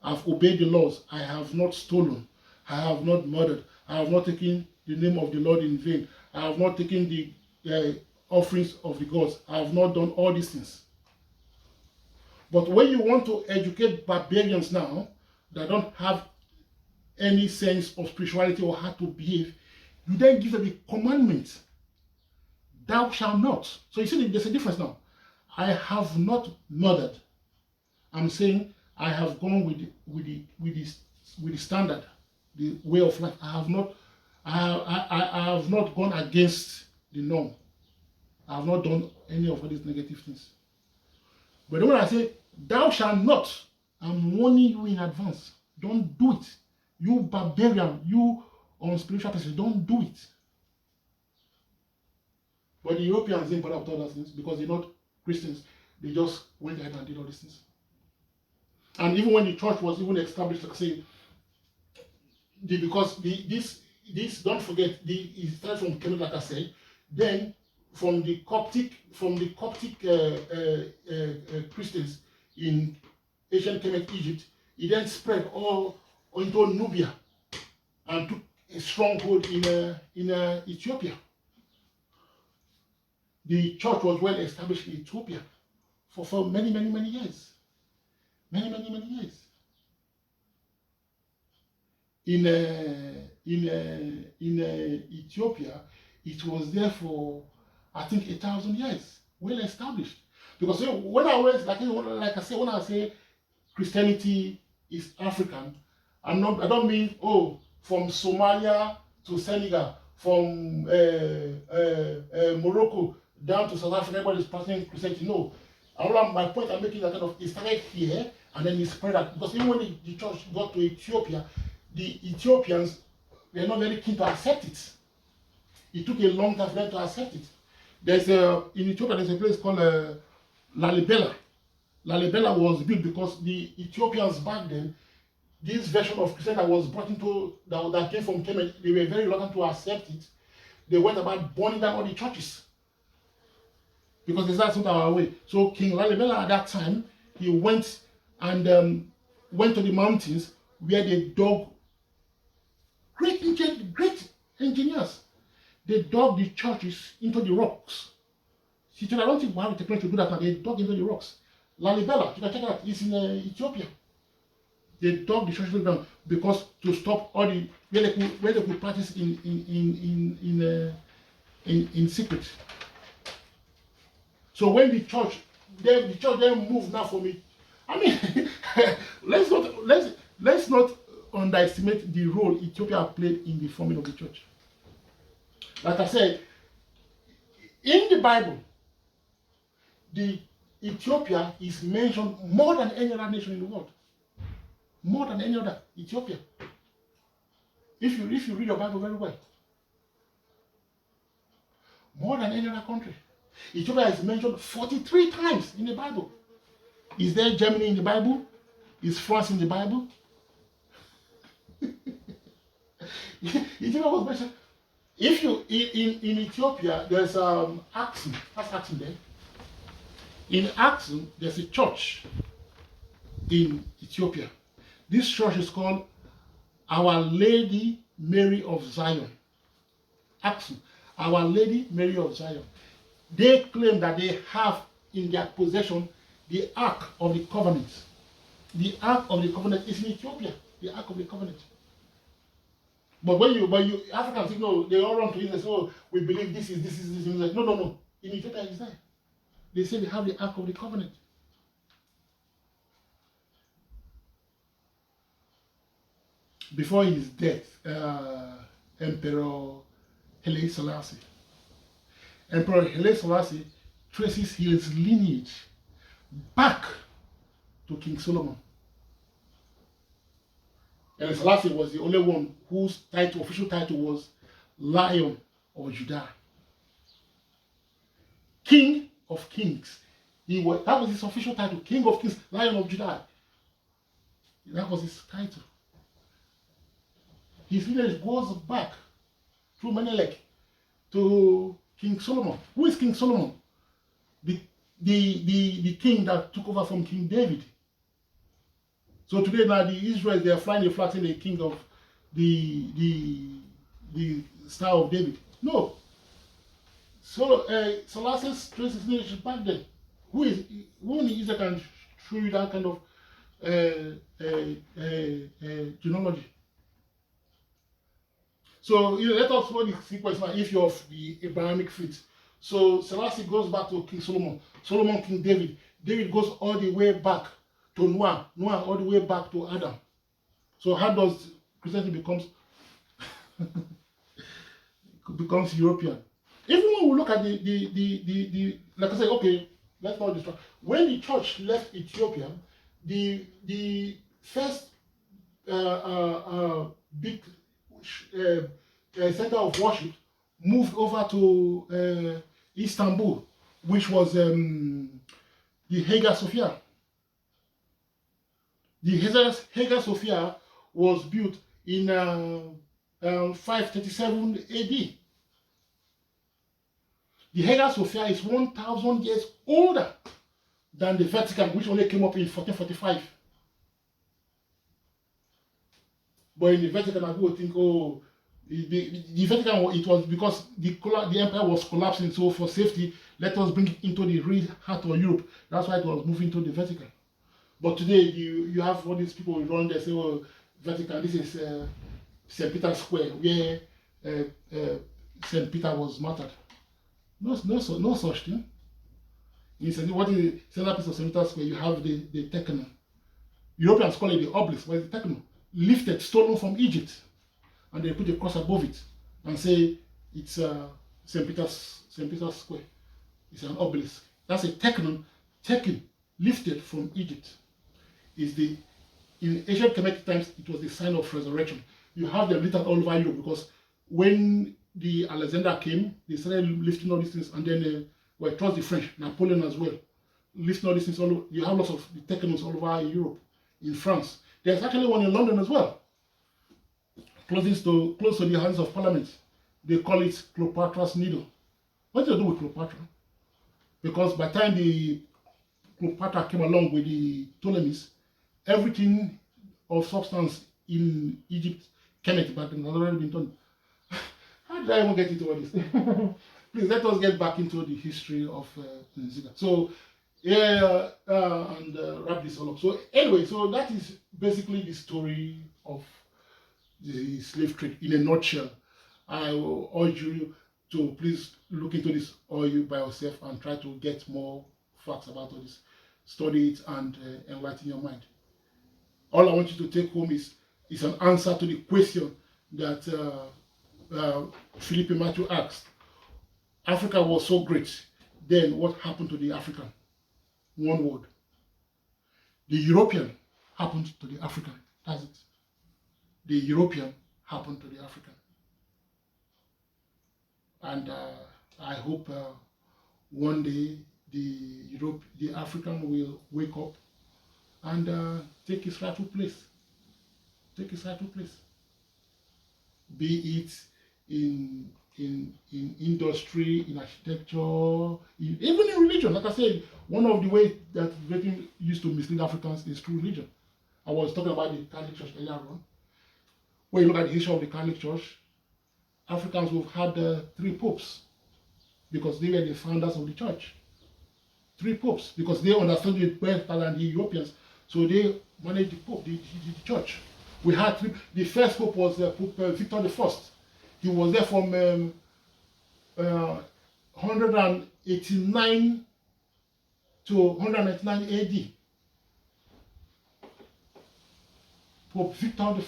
I've obeyed the laws. I have not stolen. I have not murdered. I have not taken the name of the Lord in vain. I have not taken the offerings of the gods. I have not done all these things. But when you want to educate barbarians now that don't have any sense of spirituality or how to behave, you then give them the commandment, thou shalt not. So you see there's a difference now. I have not murdered. I'm saying I have gone with the standard, the way of life. I have not gone against the norm. I have not done any of these negative things. But when I say thou shalt not, I'm warning you in advance. Don't do it. You barbarian, you unspiritual person, don't do it. But the Europeans didn't bother with all those things because they're not Christians. They just went ahead and did all these things. And even when the church was even established, like I say, this don't forget, it started from Canada, like I said, then from the Coptic Christians in ancient Kemet, Egypt, it then spread all into Nubia and took a stronghold in Ethiopia. The church was well established in Ethiopia for many years. Many years. In Ethiopia, it was there for I think 1,000 years, well established. Because when I always when I say Christianity is African, I don't mean from Somalia to Senegal, from Morocco down to South Africa, everybody's practicing Christianity. No. My point I'm making is that it started here and then it spread out. Because even when the church got to Ethiopia, the Ethiopians were not very keen to accept it. It took a long time for them to accept it. In Ethiopia, there's a place called Lalibela. Lalibela was built because the Ethiopians back then, this version of Christianity that was brought into, that came from Kemet, they were very reluctant to accept it. They went about burning down all the churches. Because that's not our way. So King Lalibela at that time, he went and went to the mountains where they dug great engineers. They dug the churches into the rocks. See, I don't think we have the technology to do that, but they dug into the rocks. Lalibela, you can check it out, it's in Ethiopia. They dug the churches down because to stop all the where they could practice in secret. So when the church then moved now from it, I mean, let's not underestimate the role Ethiopia played in the forming of the church. Like I said, in the Bible, the Ethiopia is mentioned more than any other nation in the world. More than any other, Ethiopia. If you read your Bible very well. More than any other country. Ethiopia is mentioned 43 times in the Bible. Is there Germany in the Bible? Is France in the Bible? Ethiopia was mentioned. If you in Ethiopia, there's Aksum. That's Aksum there. In Aksum, there's a church in Ethiopia. This church is called Our Lady Mary of Zion. Aksum, Our Lady Mary of Zion. They claim that they have in their possession the Ark of the Covenant. The Ark of the Covenant is in Ethiopia. The Ark of the Covenant. But Africans think, no, they all run to it and say, oh, we believe this is. Like, no. In Ethiopia, it's there. They say they have the Ark of the Covenant. Before his death, Emperor Haile Selassie, Emperor Haile Selassie traces his lineage back to King Solomon. And Selassie was the only one whose title, official title was Lion of Judah. King of Kings. That was his official title, King of Kings, Lion of Judah. That was his title. His lineage goes back through Menelik to King Solomon. Who is King Solomon? The king that took over from King David. So today now the Israelites, they are flying the flag in the king of the Star of David. No. So Selassie's traces his lineage back then. Who in Israel can show you that kind of genealogy? So let us know the sequence now if you're of the Abrahamic faith. So Selassie goes back to King Solomon. Solomon, King David. David goes all the way back to Noah. Noah all the way back to Adam. So how does Christianity becomes European? Even when we look at the like I said, okay, let's not distract. When the church left Ethiopia, the first big center of worship moved over to Istanbul, which was the Hagia Sophia. The Hagia Sophia was built in 537 AD. The Hagia Sophia is 1,000 years older than the Vatican, which only came up in 1445. But in the Vatican, I would think, oh, the Vatican, it was because the empire was collapsing, so for safety, let us bring it into the real heart of Europe. That's why it was moving to the Vatican. But today, you have all these people who run there, say, oh, Vatican, this is St. Peter's Square, where St. Peter was martyred. No such thing. What is the centerpiece of St. Peter's Square? You have the Techno. Europeans call it the obelisk, but it's the Techno. Lifted, stolen from Egypt. And they put a cross above it and say it's St. Peter's Square. It's an obelisk. That's a Technon taken, lifted from Egypt. In ancient Kemetic times, it was the sign of resurrection. You have them littered all over Europe because when the Alexander came, they started lifting all these things, and then it was the French, Napoleon as well, lifting all these things all over. You have lots of the Technos all over Europe, in France. There's actually one in London as well, close to the Houses of Parliament. They call it Cleopatra's Needle. What do you do with Cleopatra? Because by the time the Cleopatra came along with the Ptolemies, everything of substance in Egypt, Kemet back then, has already been done. How did I even get into all this? Please let us get back into the history of Nzinga. So, and wrap this all up. So, anyway, so that is basically the story of the slave trade in a nutshell. I will urge you to please look into this all you by yourself and try to get more facts about all this. Study it and enlighten your mind. All I want you to take home is an answer to the question that Philippe Matthew asked. Africa was so great, then what happened to the African? One word. The European happened to the African. That's it. The European happened to the African. And I hope one day the African will wake up and take his rightful place. Take his rightful place. Be it in industry, in architecture, even in religion. Like I said, one of the ways that Britain used to mislead Africans is through religion. I was talking about the Catholic Church earlier on. When you look at the history of the Catholic Church, Africans have had 3 popes because they were the founders of the church. 3 popes because they understood it better than the Europeans, so they managed the church. We had 3. The first pope was Pope Victor I. He was there from 189 to 199 AD. Pope Victor I.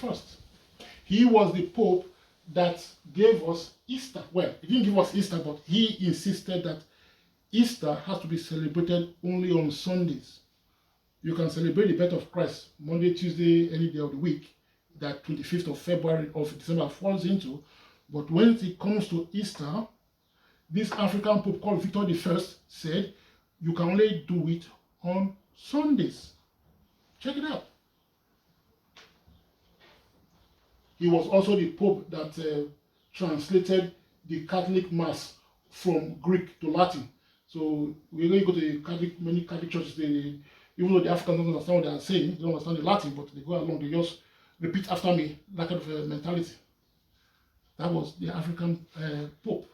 He was the pope that gave us Easter. Well, he didn't give us Easter, but he insisted that Easter has to be celebrated only on Sundays. You can celebrate the birth of Christ Monday, Tuesday, any day of the week that 25th of February of December falls into. But when it comes to Easter, this African Pope called Victor I said, you can only do it on Sundays. Check it out. He was also the Pope that translated the Catholic Mass from Greek to Latin. So when you go to many Catholic churches, even though the Africans don't understand what they are saying, they don't understand the Latin, but they go along, they just repeat after me, that kind of mentality. That was the African Pope.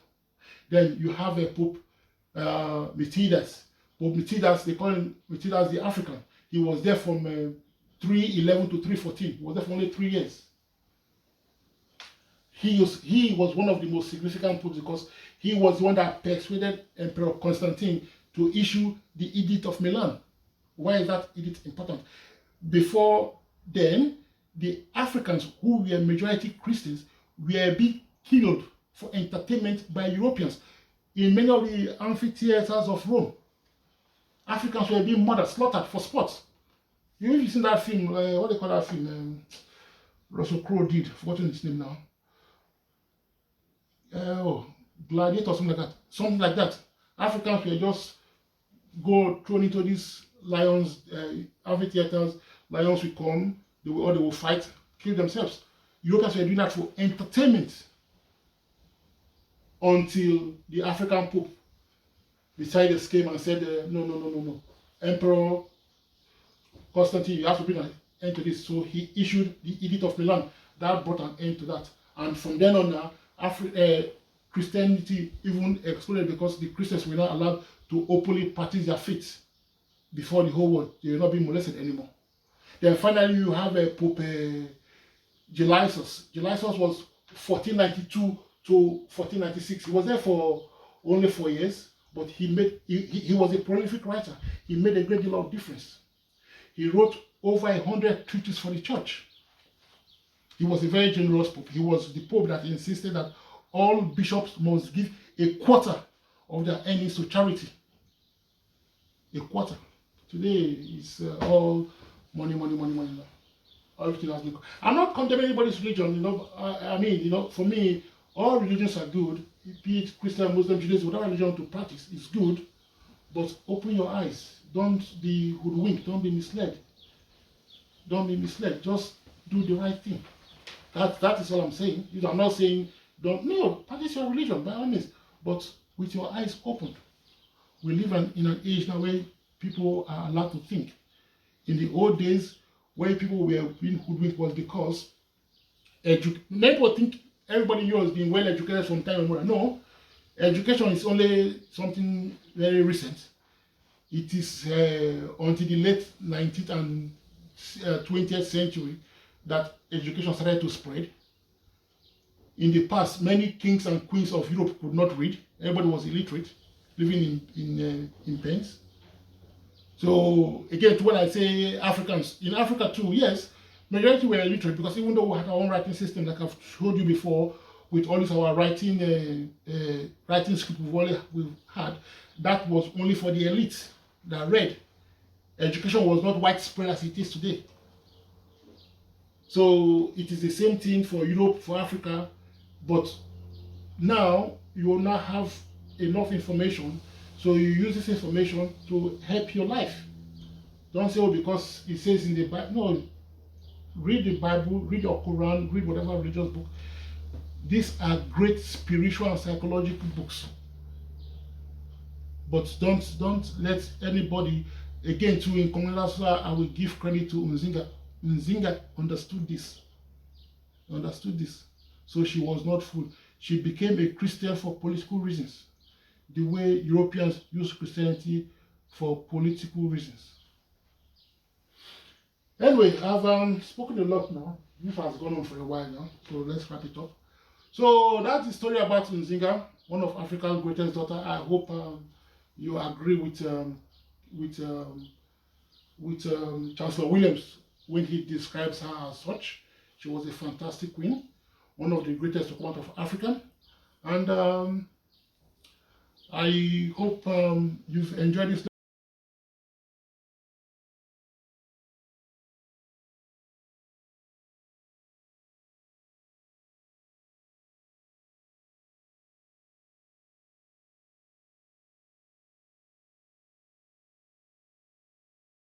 Then you have a Pope Metidas. Pope Metidas, they call him Metidas the African. He was there from 311 to 314. He was there for only 3 years. He was one of the most significant popes because he was the one that persuaded Emperor Constantine to issue the Edict of Milan. Why is that edict important? Before then, the Africans who were majority Christians were being killed for entertainment by Europeans. In many of the amphitheaters of Rome, Africans were being murdered, slaughtered for sports. You've seen that film, what do they call that film? Russell Crowe did, forgotten his name now. Gladiator or something like that. Something like that. Africans were just thrown into these lions, amphitheaters. Lions will come, they will fight, kill themselves. Europeans were doing that for entertainment until the African Pope decided came and said, no. Emperor Constantine, you have to bring an end to this. So he issued the Edict of Milan. That brought an end to that. And from then on, Christianity even exploded because the Christians were not allowed to openly practice their faith before the whole world. They were not being molested anymore. Then finally you have Pope Gelasius. Gelasius was 1492 to 1496. He was there for only 4 years, but he was a prolific writer. He made a great deal of difference. He wrote over 100 treatises for the church. He was a very generous pope. He was the pope that insisted that all bishops must give a quarter of their earnings to charity. A quarter. Today it's all money now. Everything has been. I'm not condemning anybody's religion, I mean, for me, all religions are good. Be it Christian, Muslim, Judaism, whatever religion to practice is good. But open your eyes. Don't be hoodwinked. Don't be misled. Don't be misled. Just do the right thing. That is all I'm saying. I'm not saying practice your religion by all means, but with your eyes open. We live in an age now where people are allowed to think. In the old days, where people were being hoodwinked was because people think everybody here has been well educated from time immemorial. No, education is only something very recent. It is until the late 19th and 20th century that education started to spread. In the past, many kings and queens of Europe could not read. Everybody was illiterate, living in pens. So again, when I say Africans, in Africa too, yes, majority were illiterate because even though we had our own writing system, like I've showed you before, with all this our writing script we've had, that was only for the elite that read. Education was not widespread as it is today. So it is the same thing for Europe, for Africa, but now you will not have enough information, so you use this information to help your life. Don't say, because it says in the Bible. No, read the Bible, read your Quran, read whatever religious book. These are great spiritual and psychological books. But don't let anybody, again, to in Congolese, I will give credit to Nzinga. Nzinga understood this. So she was not fooled. She became a Christian for political reasons, the way Europeans use Christianity for political reasons. Anyway, I've spoken a lot now. This has gone on for a while now, so let's wrap it up. So that's the story about Nzinga, one of Africa's greatest daughters. I hope you agree with Chancellor Williams when he describes her as such. She was a fantastic queen, one of the greatest documents of Africa. And I hope you've enjoyed this